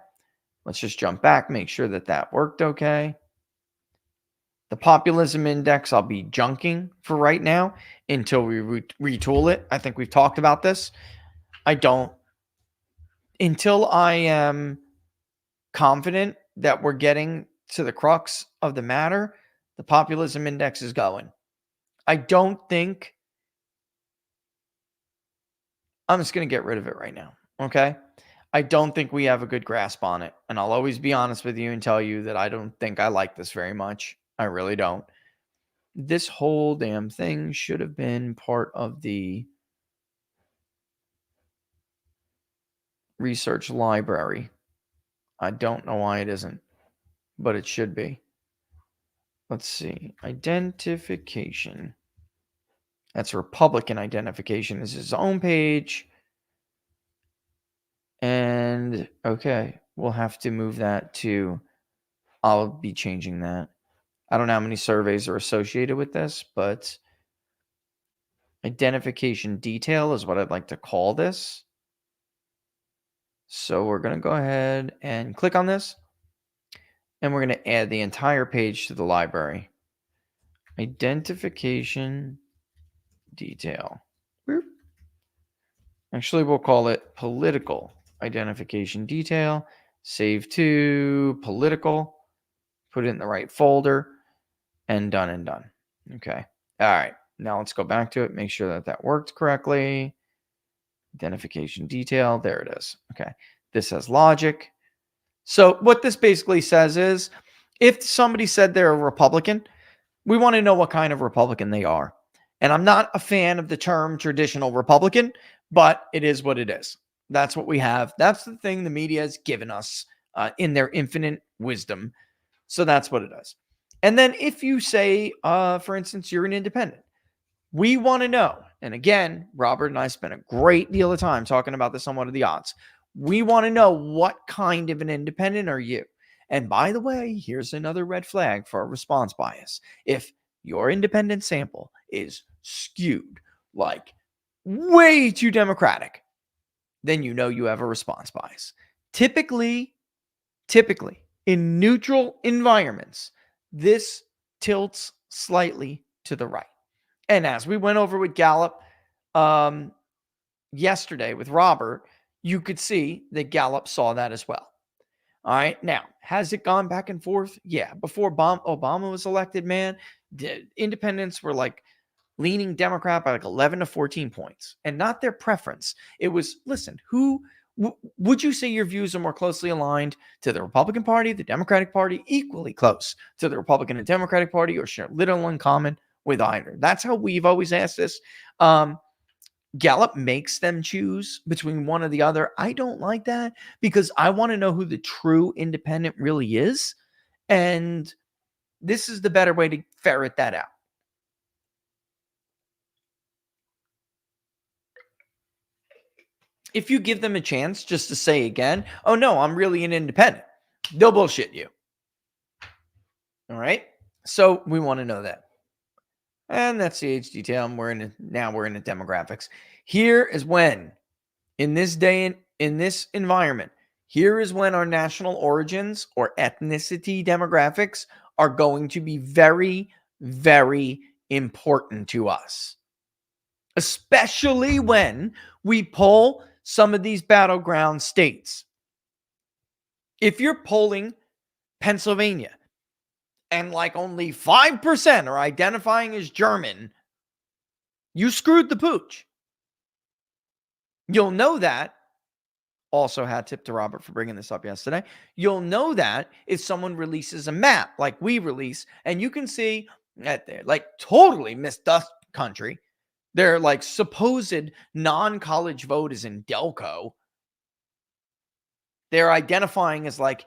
Let's just jump back, make sure that worked okay. The populism index, I'll be junking for right now until we retool it. I think we've talked about this. Until I am confident that we're getting to the crux of the matter, the populism index is going. I don't think I'm just going to get rid of it right now. Okay. I don't think we have a good grasp on it. And I'll always be honest with you and tell you that I don't think I like this very much. I really don't. This whole damn thing should have been part of the research library. I don't know why it isn't, but it should be. Let's see. Identification. That's Republican identification. This is his own page. And okay, we'll have to move that to, I'll be changing that. I don't know how many surveys are associated with this, but identification detail is what I'd like to call this. So we're going to go ahead and click on this. And we're going to add the entire page to the library. Identification detail. Boop. Actually, we'll call it political identification detail. Save to political. Put it in the right folder. And done and done. Okay. All right. Now let's go back to it. Make sure that that worked correctly. Identification detail. There it is. Okay. This has logic. So what this basically says is, if somebody said they're a Republican, we want to know what kind of Republican they are. And I'm not a fan of the term traditional Republican, but it is what it is. That's what we have. That's the thing the media has given us in their infinite wisdom. So that's what it is. And then if you say, for instance, you're an independent, we want to know. And again, Robert and I spent a great deal of time talking about this on What Are the Odds. We want to know, what kind of an independent are you? And by the way, here's another red flag for a response bias. If your independent sample is skewed, like way too Democratic, then you know you have a response bias. Typically, in neutral environments, this tilts slightly to the right. And as we went over with Gallup yesterday with Robert, you could see that Gallup saw that as well. All right. Now, has it gone back and forth? Yeah. Before Obama was elected, man, the independents were like leaning Democrat by like 11 to 14 points, and not their preference. It was, listen, would you say your views are more closely aligned to the Republican Party, the Democratic Party, equally close to the Republican and Democratic Party, or share little in common with either? That's how we've always asked this. Gallup makes them choose between one or the other. I don't like that, because I want to know who the true independent really is. And this is the better way to ferret that out. If you give them a chance just to say again, oh no, I'm really an independent, they'll bullshit you. All right. So we want to know that. And that's the age detail. Now we're in the demographics. Here is when, in this day and in this environment, here is when our national origins or ethnicity demographics are going to be very, very important to us. Especially when we poll some of these battleground states. If you're polling Pennsylvania and like only 5% are identifying as German, you screwed the pooch. You'll know that. Also, hat tip to Robert for bringing this up yesterday. You'll know that if someone releases a map like we release, and you can see that they're like totally missed dust country. Their like supposed non-college vote is in Delco. They're identifying as like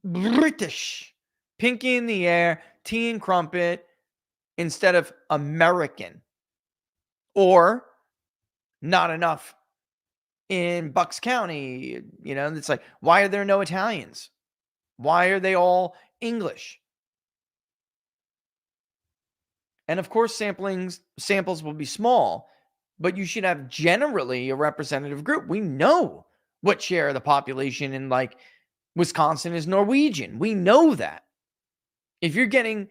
British, pinky in the air, tea and crumpet, instead of American. Or not enough in Bucks County. You know, it's like, why are there no Italians? Why are they all English? And of course, samples will be small, but you should have generally a representative group. We know what share of the population in like Wisconsin is Norwegian. We know that. If you're getting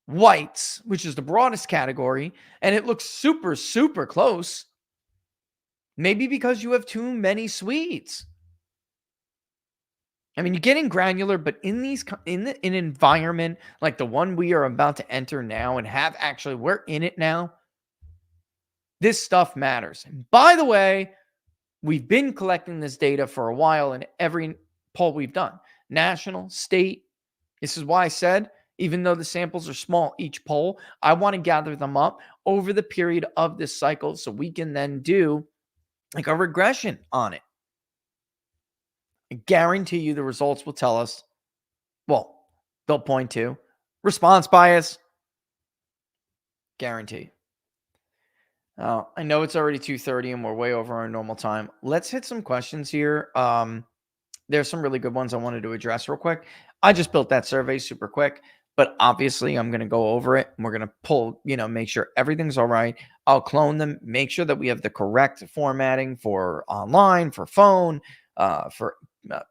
whites, which is the broadest category, and it looks super, super close. Maybe because you have too many sweets. I mean, you're getting granular, but in an environment like the one we are about to enter now and we're in it now, this stuff matters. And by the way, we've been collecting this data for a while in every poll we've done, national, state. This is why I said, even though the samples are small, each poll, I want to gather them up over the period of this cycle so we can then do like a regression on it. I guarantee you the results will tell us, well, they'll point to response bias. Guarantee. I know it's already 2:30 and we're way over our normal time. Let's hit some questions here. There's some really good ones I wanted to address real quick. I just built that survey super quick, but obviously I'm going to go over it and we're going to pull, make sure everything's all right. I'll clone them, make sure that we have the correct formatting for online, for phone, for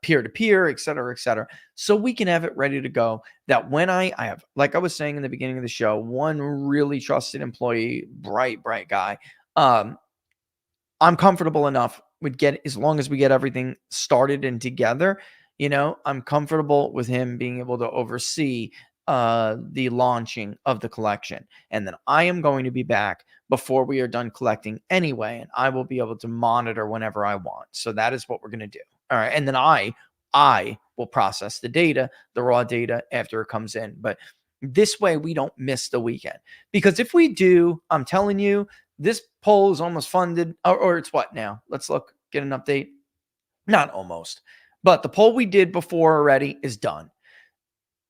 peer-to-peer, et cetera, so we can have it ready to go. That when I have, like I was saying in the beginning of the show, one really trusted employee, bright guy. I'm comfortable enough with as long as we get everything started and together, I'm comfortable with him being able to oversee the launching of the collection. And then I am going to be back before we are done collecting anyway, and I will be able to monitor whenever I want. So that is what we're going to do. All right. And then I will process the data, the raw data after it comes in. But this way we don't miss the weekend. Because if we do, I'm telling you, this poll is almost funded, or it's what now? Let's look, get an update. Not almost, but the poll we did before already is done.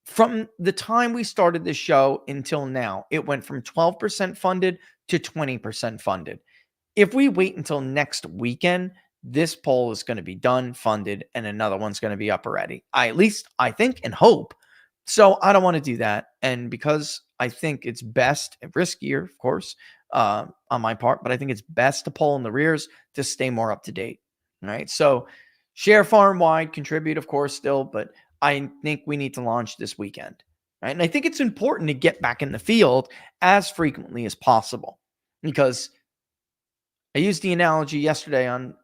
From the time we started this show until now, it went from 12% funded to 20% funded. If we wait until next weekend, this poll is going to be done, funded, and another one's going to be up already. At least I think and hope. So I don't want to do that. And because I think it's best, riskier, of course, on my part, but I think it's best to poll in the rears to stay more up to date. All right. So share far and wide, contribute, of course, still, but I think we need to launch this weekend. Right. And I think it's important to get back in the field as frequently as possible, because I used the analogy yesterday on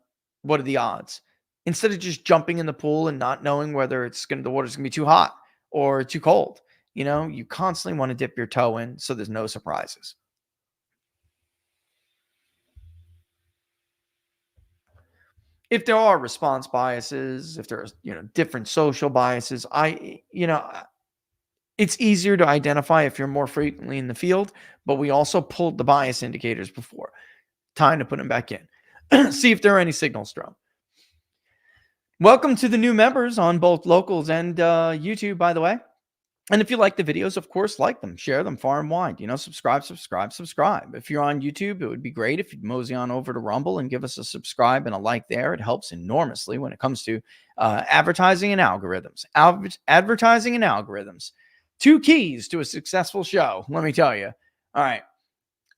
what are the odds. Instead of just jumping in the pool and not knowing whether the water's going to be too hot or too cold, you constantly want to dip your toe in so there's no surprises. If there are response biases, if there's, different social biases, it's easier to identify if you're more frequently in the field, but we also pulled the bias indicators before. Time to put them back in. See if there are any signals thrown. Welcome to the new members on both locals and YouTube, by the way. And if you like the videos, of course, like them, share them far and wide. Subscribe. If you're on YouTube, it would be great if you'd mosey on over to Rumble and give us a subscribe and a like there. It helps enormously when it comes to advertising and algorithms. Advertising and algorithms. 2 keys to a successful show, let me tell you. All right,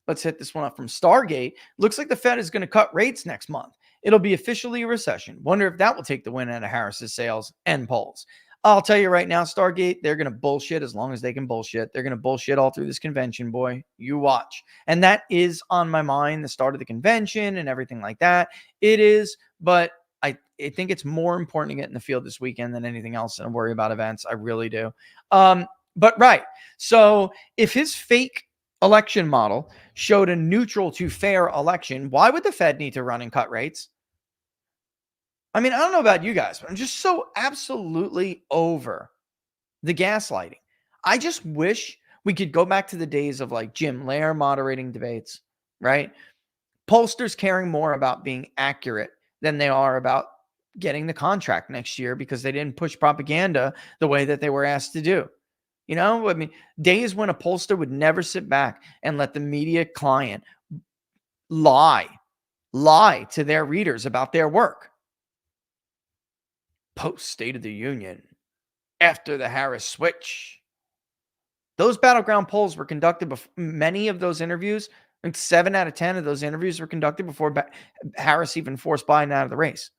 let's hit this one up from Stargate. Looks like the Fed is going to cut rates next month. It'll be officially a recession. Wonder if that will take the win out of Harris's sales and polls. I'll tell you right now, Stargate, they're going to bullshit as long as they can bullshit. They're going to bullshit all through this convention, boy. You watch. And that is on my mind, the start of the convention and everything like that. It is, but I think it's more important to get in the field this weekend than anything else and worry about events. I really do. But right. So if his fake election model showed a neutral to fair election, why would the Fed need to run and cut rates? I mean, I don't know about you guys, but I'm just so absolutely over the gaslighting. I just wish we could go back to the days of like Jim Lehrer moderating debates, right? Pollsters caring more about being accurate than they are about getting the contract next year because they didn't push propaganda the way that they were asked to do. I mean, days when a pollster would never sit back and let the media client lie to their readers about their work. Post State of the Union, after the Harris switch. Those battleground polls were conducted before many of those interviews. I think 7 out of 10 of those interviews were conducted before Harris even forced Biden out of the race.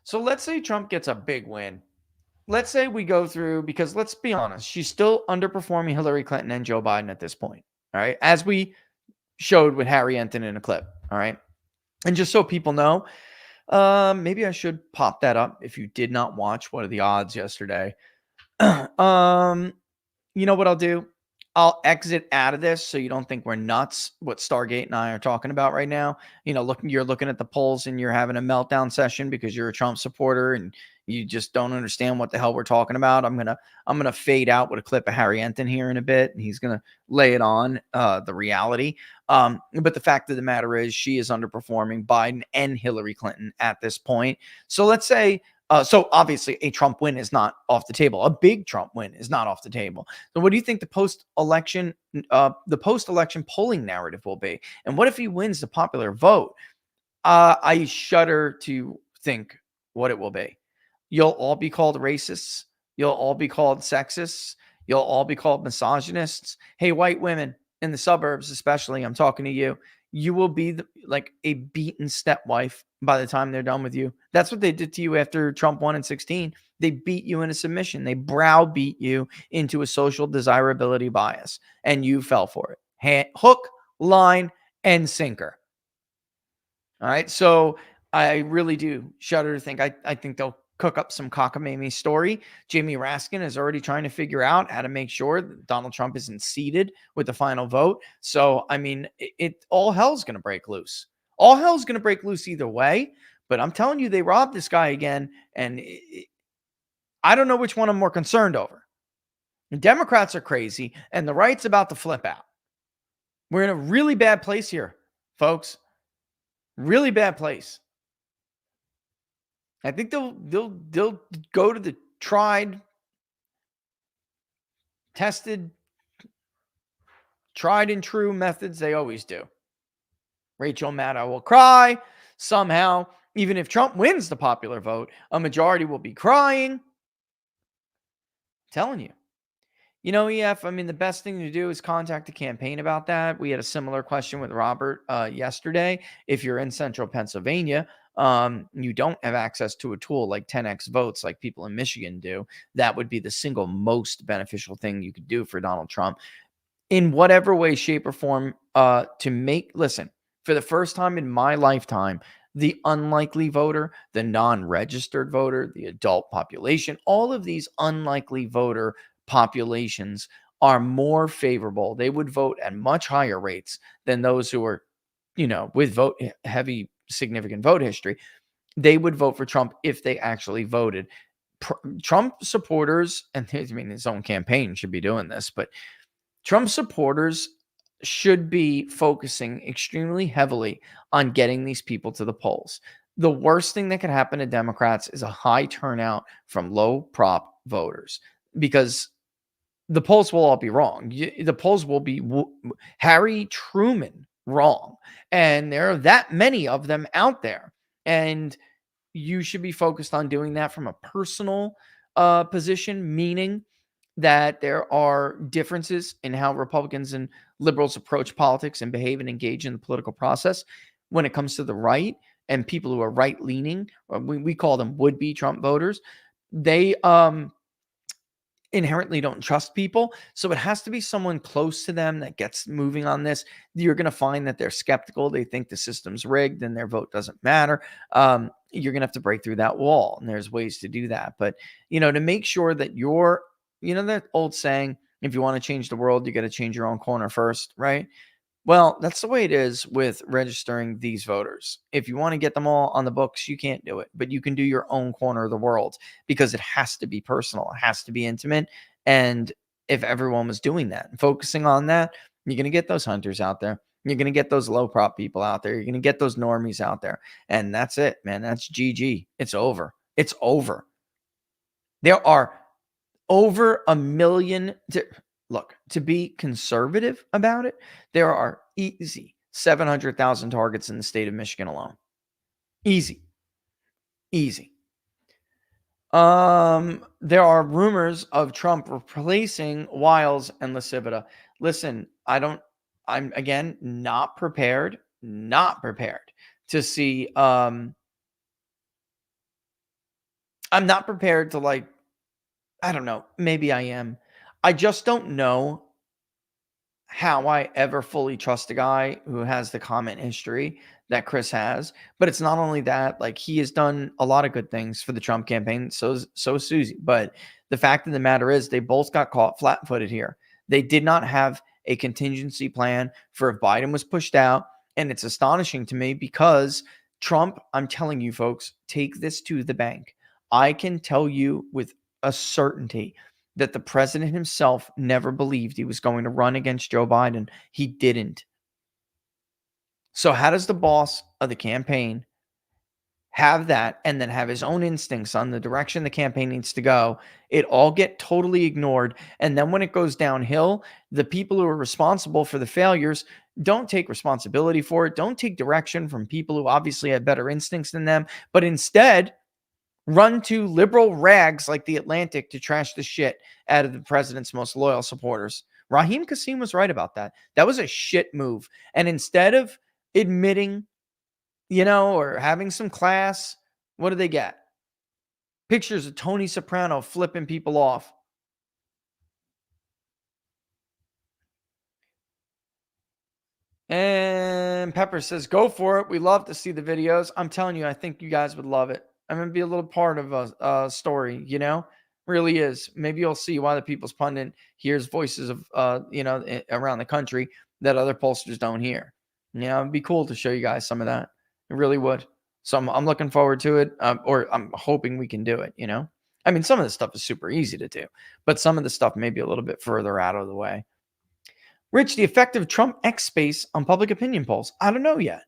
So let's say Trump gets a big win. Let's say we go through, because let's be honest, she's still underperforming Hillary Clinton and Joe Biden at this point. All right. As we showed with Harry Enten in a clip. All right. And just so people know, maybe I should pop that up if you did not watch What Are the Odds yesterday. You know what I'll do? I'll exit out of this so you don't think we're nuts. What Stargate and I are talking about right now. You're looking at the polls and you're having a meltdown session because you're a Trump supporter and you just don't understand what the hell we're talking about. I'm gonna fade out with a clip of Harry Enten here in a bit, and he's gonna lay it on the reality. But the fact of the matter is, she is underperforming Biden and Hillary Clinton at this point. So let's say so obviously a Trump win is not off the table. A big Trump win is not off the table. So what do you think the post-election polling narrative will be? And what if he wins the popular vote? I shudder to think what it will be. You'll all be called racists. You'll all be called sexists. You'll all be called misogynists. Hey, white women in the suburbs, especially, I'm talking to you. You will be like a beaten stepwife by the time they're done with you. That's what they did to you after Trump won in 16. They beat you into submission. They browbeat you into a social desirability bias, and you fell for it. Hook, line, and sinker. All right. So I really do shudder to think. I think they'll cook up some cockamamie story. Jamie Raskin is already trying to figure out how to make sure that Donald Trump isn't seated with the final vote. So, I mean, all hell's going to break loose. All hell's going to break loose either way. But I'm telling you, they robbed this guy again. And I don't know which one I'm more concerned over. The Democrats are crazy, and the right's about to flip out. We're in a really bad place here, folks. Really bad place. I think they'll go to the tried, tested, tried and true methods they always do. Rachel Maddow will cry somehow. Even if Trump wins the popular vote, a majority will be crying. I'm telling you. EF, I mean, the best thing to do is contact the campaign about that. We had a similar question with Robert yesterday. If you're in central Pennsylvania, you don't have access to a tool like 10x votes like people in Michigan do. That would be the single most beneficial thing you could do for Donald Trump in whatever way, shape, or form listen, for the first time in my lifetime, the unlikely voter, the non-registered voter, the adult population, all of these unlikely voter populations are more favorable. They would vote at much higher rates than those who are, with heavy, significant vote history. They would vote for Trump if they actually voted. Trump supporters, and I mean, his own campaign should be doing this, but Trump supporters should be focusing extremely heavily on getting these people to the polls. The worst thing that could happen to Democrats is a high turnout from low prop voters because the polls will all be wrong. The polls will be Harry Truman wrong. And there are that many of them out there. And you should be focused on doing that from a personal position, meaning that there are differences in how Republicans and liberals approach politics and behave and engage in the political process when it comes to the right and people who are right leaning. We call them would-be Trump voters. They inherently don't trust people. So it has to be someone close to them that gets moving on this. You're going to find that they're skeptical. They think the system's rigged and their vote doesn't matter. You're going to have to break through that wall. And there's ways to do that. But, to make sure that you're, that old saying, if you want to change the world, you got to change your own corner first, right? Well, that's the way it is with registering these voters. If you want to get them all on the books, you can't do it, but you can do your own corner of the world because it has to be personal. It has to be intimate. And if everyone was doing that and focusing on that, you're going to get those hunters out there. You're going to get those low prop people out there. You're going to get those normies out there. And that's it, man. That's GG. It's over. It's over. There are over a million. Look, to be conservative about it, there are easy 700,000 targets in the state of Michigan alone. Easy. There are rumors of Trump replacing Wiles and Lasivita. Listen, I'm again not prepared to see I'm not prepared to, like, I don't know, maybe I am. I just don't know how I ever fully trust a guy who has the comment history that Chris has. But it's not only that, like, he has done a lot of good things for the Trump campaign. So is Susie. But the fact of the matter is, they both got caught flat-footed here. They did not have a contingency plan for if Biden was pushed out. And it's astonishing to me because Trump, I'm telling you folks, take this to the bank. I can tell you with a certainty that the president himself never believed he was going to run against Joe Biden. He didn't. So, how does the boss of the campaign have that and then have his own instincts on the direction the campaign needs to go? It all get totally ignored. And then when it goes downhill, the people who are responsible for the failures don't take responsibility for it, don't take direction from people who obviously have better instincts than them, but instead run to liberal rags like The Atlantic to trash the shit out of the president's most loyal supporters. Raheem Kasim was right about that. That was a shit move. And instead of admitting, or having some class, what do they get? Pictures of Tony Soprano flipping people off. And Pepper says, go for it. We love to see the videos. I'm telling you, I think you guys would love it. I'm going to be a little part of a story, really is. Maybe you'll see why the People's Pundit hears voices of, around the country that other pollsters don't hear. It'd be cool to show you guys some of that. It really would. So I'm looking forward to it, or I'm hoping we can do it, I mean, some of this stuff is super easy to do, but some of the stuff may be a little bit further out of the way. Rich, the effect of Trump X space on public opinion polls. I don't know yet.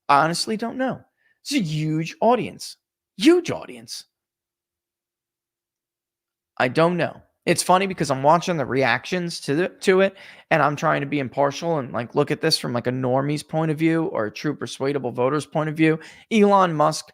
I honestly don't know. It's a huge audience. Huge audience. I don't know. It's funny because I'm watching the reactions to it, and I'm trying to be impartial and like look at this from like a normie's point of view or a true persuadable voter's point of view. Elon Musk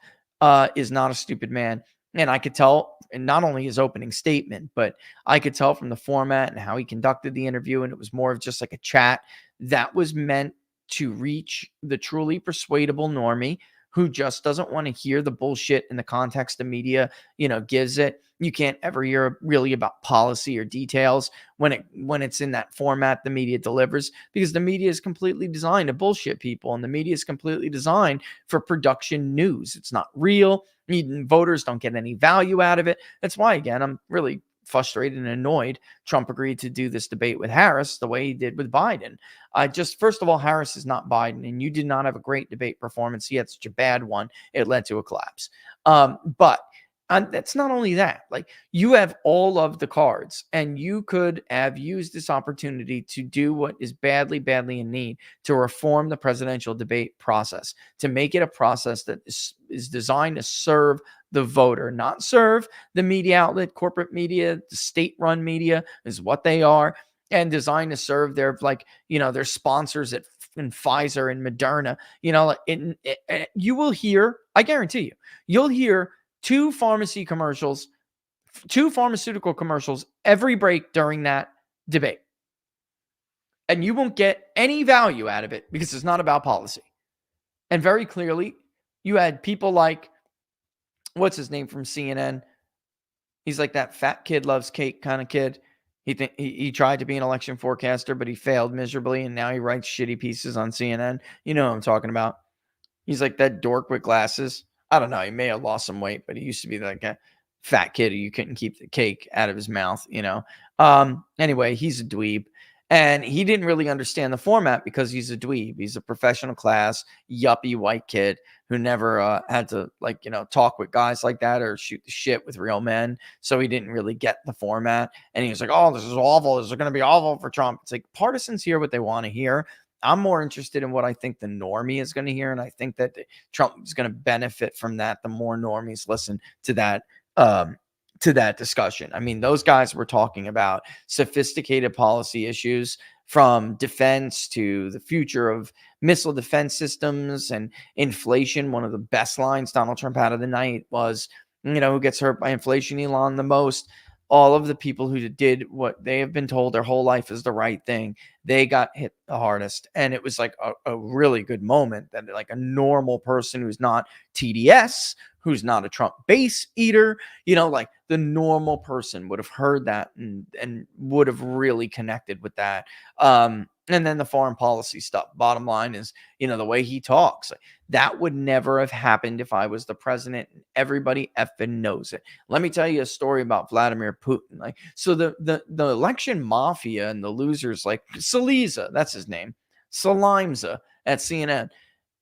is not a stupid man, and I could tell, and not only his opening statement, but I could tell from the format and how he conducted the interview, and it was more of just like a chat that was meant to reach the truly persuadable normie who just doesn't want to hear the bullshit in the context the media, gives it. You can't ever hear really about policy or details when it's in that format the media delivers, because the media is completely designed to bullshit people, and the media is completely designed for production news. It's not real. Voters don't get any value out of it. That's why, again, I'm really frustrated and annoyed Trump agreed to do this debate with Harris the way he did with Biden. First of all, Harris is not Biden, and you did not have a great debate performance. He had such a bad one, it led to a collapse. But that's not only that. Like, you have all of the cards, and you could have used this opportunity to do what is badly, badly in need, to reform the presidential debate process, to make it a process that is designed to serve the voter, not serve the media outlet. Corporate media, the state-run media is what they are, and designed to serve their their sponsors in Pfizer and Moderna. You will hear, I guarantee you'll hear two pharmaceutical commercials every break during that debate. And you won't get any value out of it because it's not about policy. And very clearly, you had people like, what's his name from CNN? He's like that fat kid loves cake kind of kid. He tried to be an election forecaster, but he failed miserably, and now he writes shitty pieces on CNN. You know what I'm talking about. He's like that dork with glasses. I don't know. He may have lost some weight, but he used to be like a fat kid who you couldn't keep the cake out of his mouth, Anyway, he's a dweeb. And he didn't really understand the format because he's a dweeb. He's a professional class, yuppie white kid who never had to talk with guys like that or shoot the shit with real men. So he didn't really get the format. And he was like, oh, this is awful. This is going to be awful for Trump. It's like, partisans hear what they want to hear. I'm more interested in what I think the normie is going to hear. And I think that Trump is going to benefit from that. The more normies listen to that discussion. I mean, those guys were talking about sophisticated policy issues, from defense to the future of missile defense systems and inflation. One of the best lines Donald Trump had of the night was, who gets hurt by inflation, Elon, the most? all of the people who did what they have been told their whole life is the right thing, they got hit the hardest. And it was like a really good moment that like a normal person who's not TDS, who's not a Trump base eater, like the normal person would have heard that and would have really connected with that. And then the foreign policy stuff. Bottom line is, the way he talks, like, that would never have happened if I was the president. Everybody effing knows it. Let me tell you a story about Vladimir Putin. Like, so the election mafia and the losers, like Saliza, that's his name, Salimza at CNN,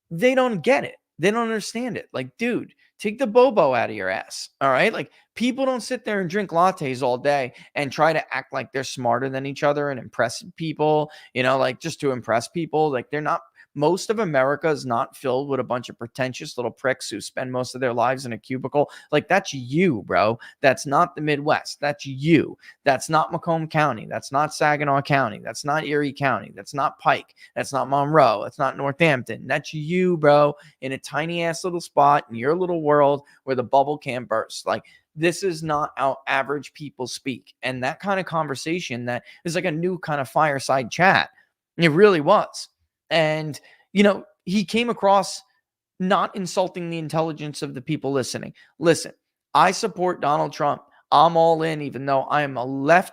they don't get it. They don't understand it. Like, dude, take the bobo out of your ass. All right. Like, people don't sit there and drink lattes all day and try to act like they're smarter than each other and impress people, like just to impress people. Like, they're not. Most of America is not filled with a bunch of pretentious little pricks who spend most of their lives in a cubicle. Like, that's you, bro. That's not the Midwest. That's you. That's not Macomb County. That's not Saginaw County. That's not Erie County. That's not Pike. That's not Monroe. That's not Northampton. That's you, bro, in a tiny ass little spot in your little world where the bubble can't burst. Like, this is not how average people speak. And that kind of conversation that is like a new kind of fireside chat. It really was. And, he came across not insulting the intelligence of the people listening. Listen, I support Donald Trump. I'm all in, even though I am a leftist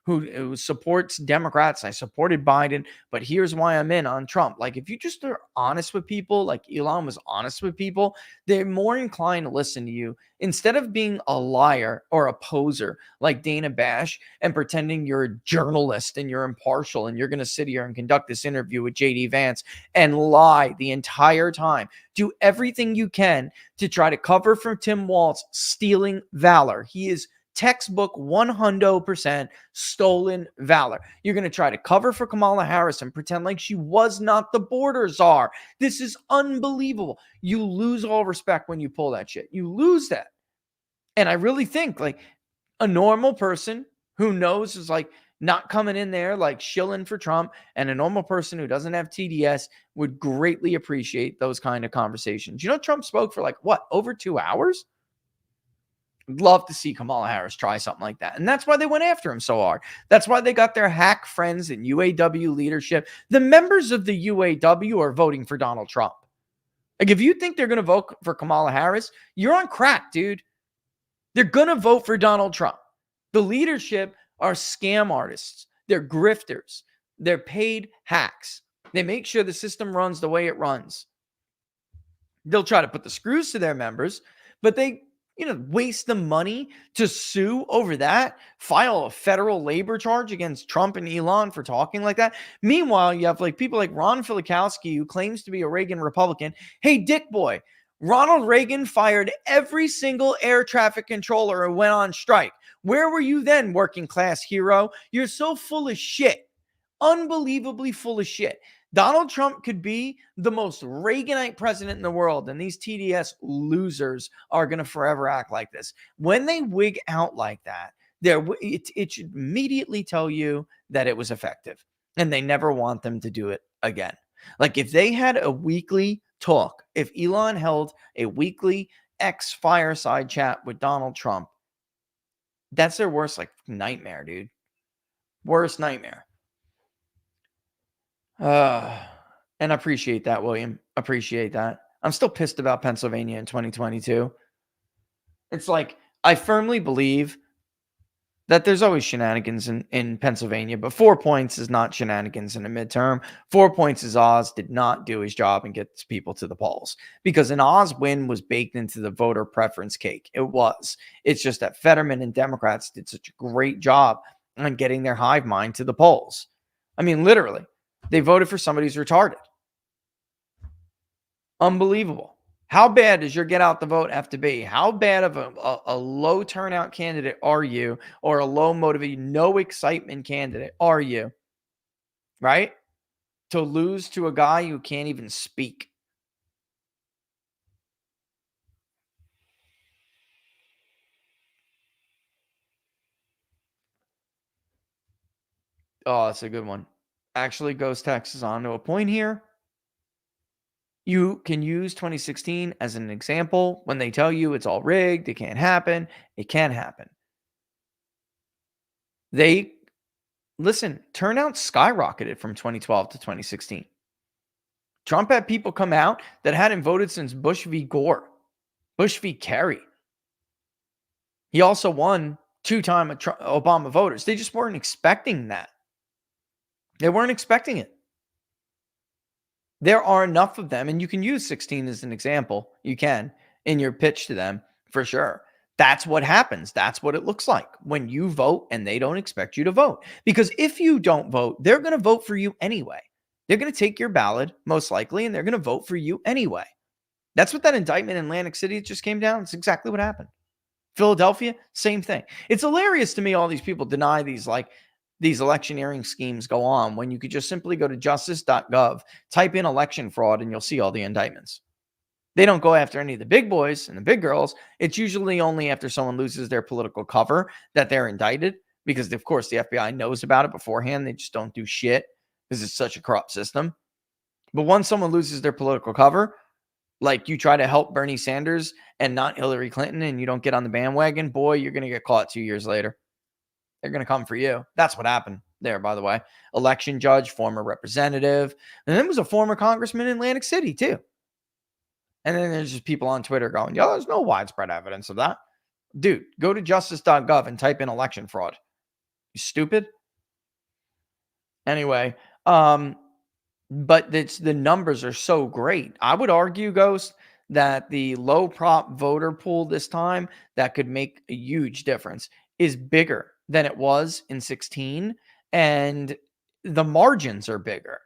who supports Democrats. I supported Biden, but here's why I'm in on Trump. Like, if you just are honest with people, like Elon was honest with people, they're more inclined to listen to you instead of being a liar or a poser like Dana Bash and pretending you're a journalist and you're impartial and you're going to sit here and conduct this interview with JD Vance and lie the entire time. Do everything you can to try to cover for Tim Walz stealing valor. He is textbook 100% stolen valor. You're going to try to cover for Kamala Harris and pretend like she was not the border czar. This is unbelievable. You lose all respect when you pull that shit. You lose that. And I really think like a normal person who knows is like not coming in there like shilling for Trump, and a normal person who doesn't have TDS would greatly appreciate those kind of conversations. Trump spoke for like what, over 2 hours? Love to see Kamala Harris try something like that. And that's why they went after him so hard. That's why they got their hack friends in UAW leadership. The members of the UAW are voting for Donald Trump. Like, if you think they're going to vote for Kamala Harris, you're on crack, dude. They're going to vote for Donald Trump. The leadership are scam artists. They're grifters. They're paid hacks. They make sure the system runs the way it runs. They'll try to put the screws to their members, but they waste the money to sue over that, file a federal labor charge against Trump and Elon for talking like that. Meanwhile, you have like people like Ron Filikowski, who claims to be a Reagan Republican. Hey, dick boy, Ronald Reagan fired every single air traffic controller who went on strike. Where were you then, working class hero? You're so full of shit. Unbelievably full of shit. Donald Trump could be the most Reaganite president in the world, and these TDS losers are going to forever act like this. When they wig out like that, it should immediately tell you that it was effective, and they never want them to do it again. Like, if they had a weekly talk, if Elon held a weekly X fireside chat with Donald Trump, that's their worst like nightmare, dude. Worst nightmare. And I appreciate that, William. Appreciate that. I'm still pissed about Pennsylvania in 2022. It's like, I firmly believe that there's always shenanigans in Pennsylvania, but 4 points is not shenanigans in a midterm. 4 points is Oz did not do his job and get people to the polls, because an Oz win was baked into the voter preference cake. It was. It's just that Fetterman and Democrats did such a great job on getting their hive mind to the polls. I mean, literally. They voted for somebody who's retarded. Unbelievable. How bad does your get out the vote have to be? How bad of a low turnout candidate are you, or a low motivated, no excitement candidate are you, right? To lose to a guy who can't even speak. Oh, that's a good one. Actually, Ghost Tex is on to a point here. You can use 2016 as an example. When they tell you it's all rigged, it can't happen, it can happen. Listen, turnout skyrocketed from 2012 to 2016. Trump had people come out that hadn't voted since Bush v. Gore, Bush v. Kerry. He also won two-time Obama voters. They just weren't expecting that. They weren't expecting it. There are enough of them, and you can use 16 as an example. You can in your pitch to them for sure. That's what happens. That's what it looks like when you vote and they don't expect you to vote. Because if you don't vote, they're going to vote for you anyway. They're going to take your ballot, most likely, and they're going to vote for you anyway. That's what that indictment in Atlantic City just came down. It's exactly what happened. Philadelphia, same thing. It's hilarious to me all these people deny these electioneering schemes go on when you could just simply go to justice.gov, type in election fraud, and you'll see all the indictments. They don't go after any of the big boys and the big girls. It's usually only after someone loses their political cover that they're indicted because, of course, the FBI knows about it beforehand. They just don't do shit because it's such a corrupt system. But once someone loses their political cover, like you try to help Bernie Sanders and not Hillary Clinton and you don't get on the bandwagon, boy, you're going to get caught 2 years later. They're going to come for you. That's what happened there, by the way. Election judge, former representative, and then was a former congressman in Atlantic City, too. And then there's just people on Twitter going, yo, there's no widespread evidence of that. Dude, go to justice.gov and type in election fraud. You stupid? Anyway, but the numbers are so great. I would argue, Ghost, that the low prop voter pool this time that could make a huge difference is bigger than it was in 16, and the margins are bigger.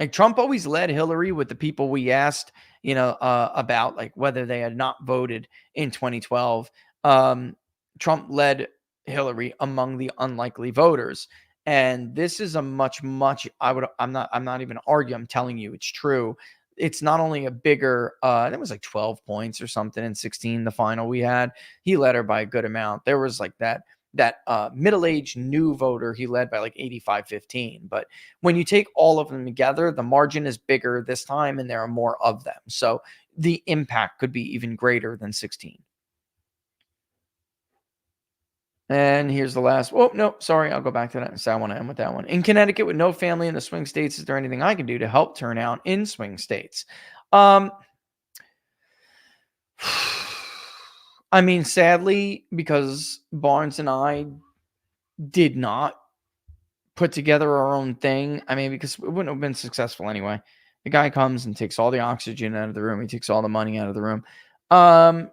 Like Trump always led Hillary with the people we asked, about like whether they had not voted in 2012. Trump led Hillary among the unlikely voters. And this is a much, I'm not even arguing. I'm telling you, it's true. It's not only a bigger, it was like 12 points or something in 16, the final we had. He led her by a good amount. There was like that middle-aged new voter, he led by like 85-15. But when you take all of them together, the margin is bigger this time and there are more of them. So the impact could be even greater than 16. And here's the last. Oh, no, sorry. I'll go back to that. So I want to end with that one. In Connecticut, with no family in the swing states, is there anything I can do to help turn out in swing states? I mean, sadly, because Barnes and I did not put together our own thing. I mean, because it wouldn't have been successful anyway. The guy comes and takes all the oxygen out of the room. He takes all the money out of the room. I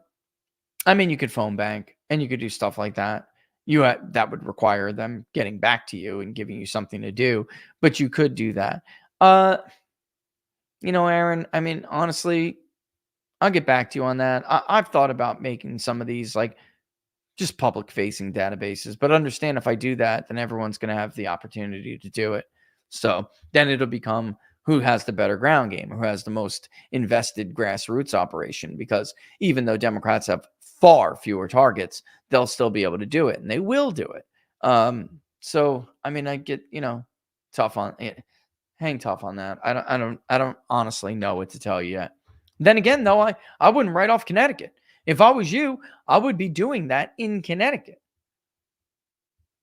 mean, you could phone bank and you could do stuff like that. That would require them getting back to you and giving you something to do, but you could do that. Aaron, I mean, honestly, I'll get back to you on that. I've thought about making some of these like just public facing databases, but understand if I do that, then everyone's going to have the opportunity to do it. So then it'll become who has the better ground game, who has the most invested grassroots operation, because even though Democrats have far fewer targets, they'll still be able to do it and they will do it. So, I mean, I get, tough on it. Hang tough on that. I don't honestly know what to tell you yet. Then again, though, I wouldn't write off Connecticut. If I was you, I would be doing that in Connecticut.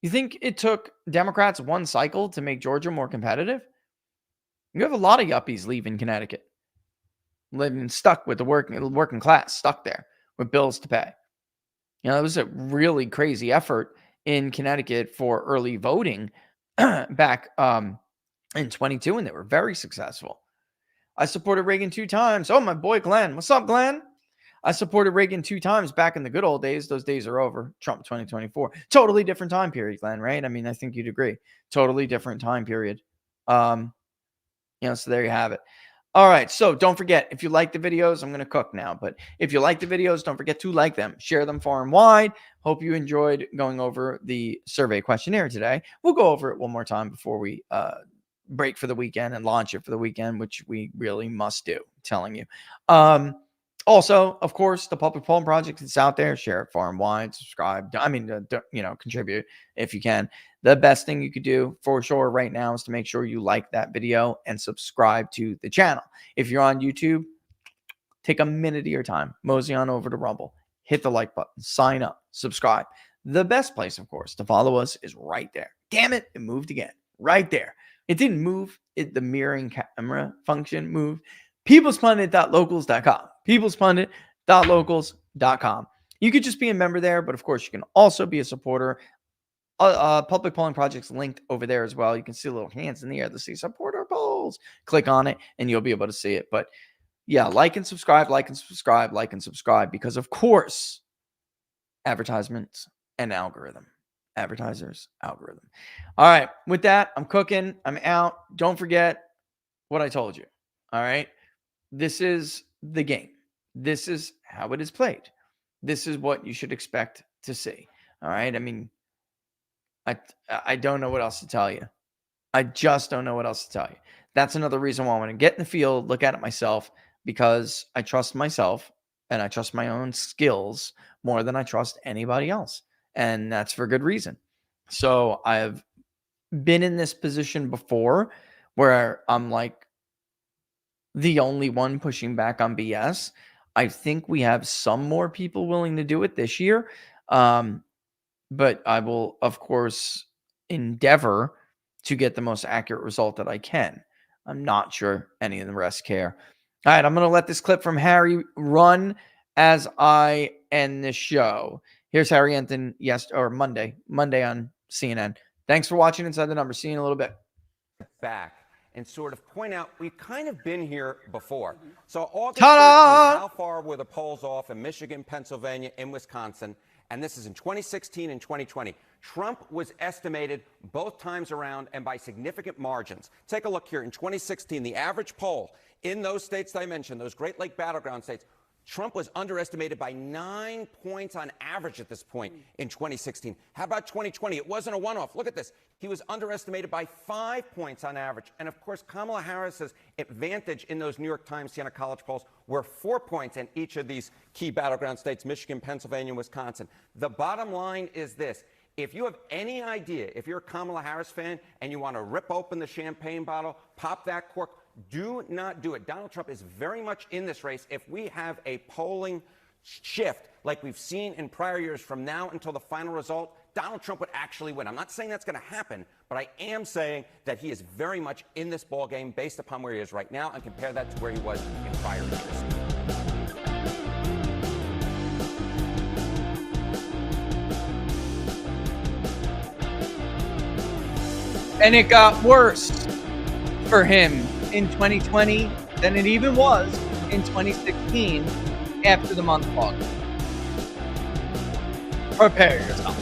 You think it took Democrats one cycle to make Georgia more competitive? You have a lot of yuppies leaving Connecticut, living stuck with the working class, stuck there with bills to pay. It was a really crazy effort in Connecticut for early voting back in 22, and they were very successful. I supported Reagan 2 times. Oh, my boy Glenn. What's up, Glenn? I supported Reagan 2 times back in the good old days. Those days are over. Trump 2024. Totally different time period, Glenn, right? I mean, I think you'd agree. Totally different time period. So there you have it. All right. So don't forget, if you like the videos, I'm going to cook now. But if you like the videos, don't forget to like them. Share them far and wide. Hope you enjoyed going over the survey questionnaire today. We'll go over it one more time before we break for the weekend and launch it for the weekend, which we really must do, I'm telling you. Also, of course, the public polling project is out there. Share it far and wide. Subscribe. I mean, contribute if you can. The best thing you could do for sure right now is to make sure you like that video and subscribe to the channel. If you're on YouTube, take a minute of your time, mosey on over to Rumble, hit the like button, sign up, subscribe. The best place, of course, to follow us is right there. Damn it, it moved again. Right there. It didn't move. The mirroring camera function moved. peoplespundit.locals.com. peoplespundit.locals.com. You could just be a member there, but of course, you can also be a supporter. Public polling project's linked over there as well. You can see little hands in the air to see support our polls. Click on it, and you'll be able to see it. But yeah, like and subscribe, because of course, advertisements and algorithm. Advertisers, algorithm. All right, with that, I'm cooking. I'm out. Don't forget what I told you. All right, this is the game. This is how it is played. This is what you should expect to see. All right, I mean, I don't know what else to tell you. I just don't know what else to tell you. That's another reason why I want to get in the field, look at it myself, because I trust myself and I trust my own skills more than I trust anybody else. And that's for good reason. So I've been in this position before where I'm like the only one pushing back on BS. I think we have some more people willing to do it this year. But I will, of course, endeavor to get the most accurate result that I can. I'm not sure any of the rest care. All right, I'm going to let this clip from Harry run as I end the show. Here's Harry Enten Monday on CNN. Thanks for watching Inside the Numbers. See you in a little bit. Back and sort of point out we've kind of been here before. So August 13th, how far were the polls off in Michigan, Pennsylvania, and Wisconsin? And this is in 2016 and 2020. Trump was estimated both times around and by significant margins. Take a look here. In 2016, the average poll in those states that I mentioned, those Great Lake battleground states, Trump was underestimated by 9 points on average at this point in 2016. How about 2020? It wasn't a one-off. Look at this. He was underestimated by 5 points on average. And, of course, Kamala Harris's advantage in those New York Times Siena College polls were 4 points in each of these key battleground states, Michigan, Pennsylvania, Wisconsin. The bottom line is this. If you have any idea, if you're a Kamala Harris fan and you want to rip open the champagne bottle, pop that cork, do not do it. Donald Trump is very much in this race. If we have a polling shift like we've seen in prior years from now until the final result, Donald Trump would actually win. I'm not saying that's going to happen, but I am saying that he is very much in this ballgame based upon where he is right now and compare that to where he was in prior years. And it got worse for him in 2020 than it even was in 2016 after the month of August. Prepare yourself.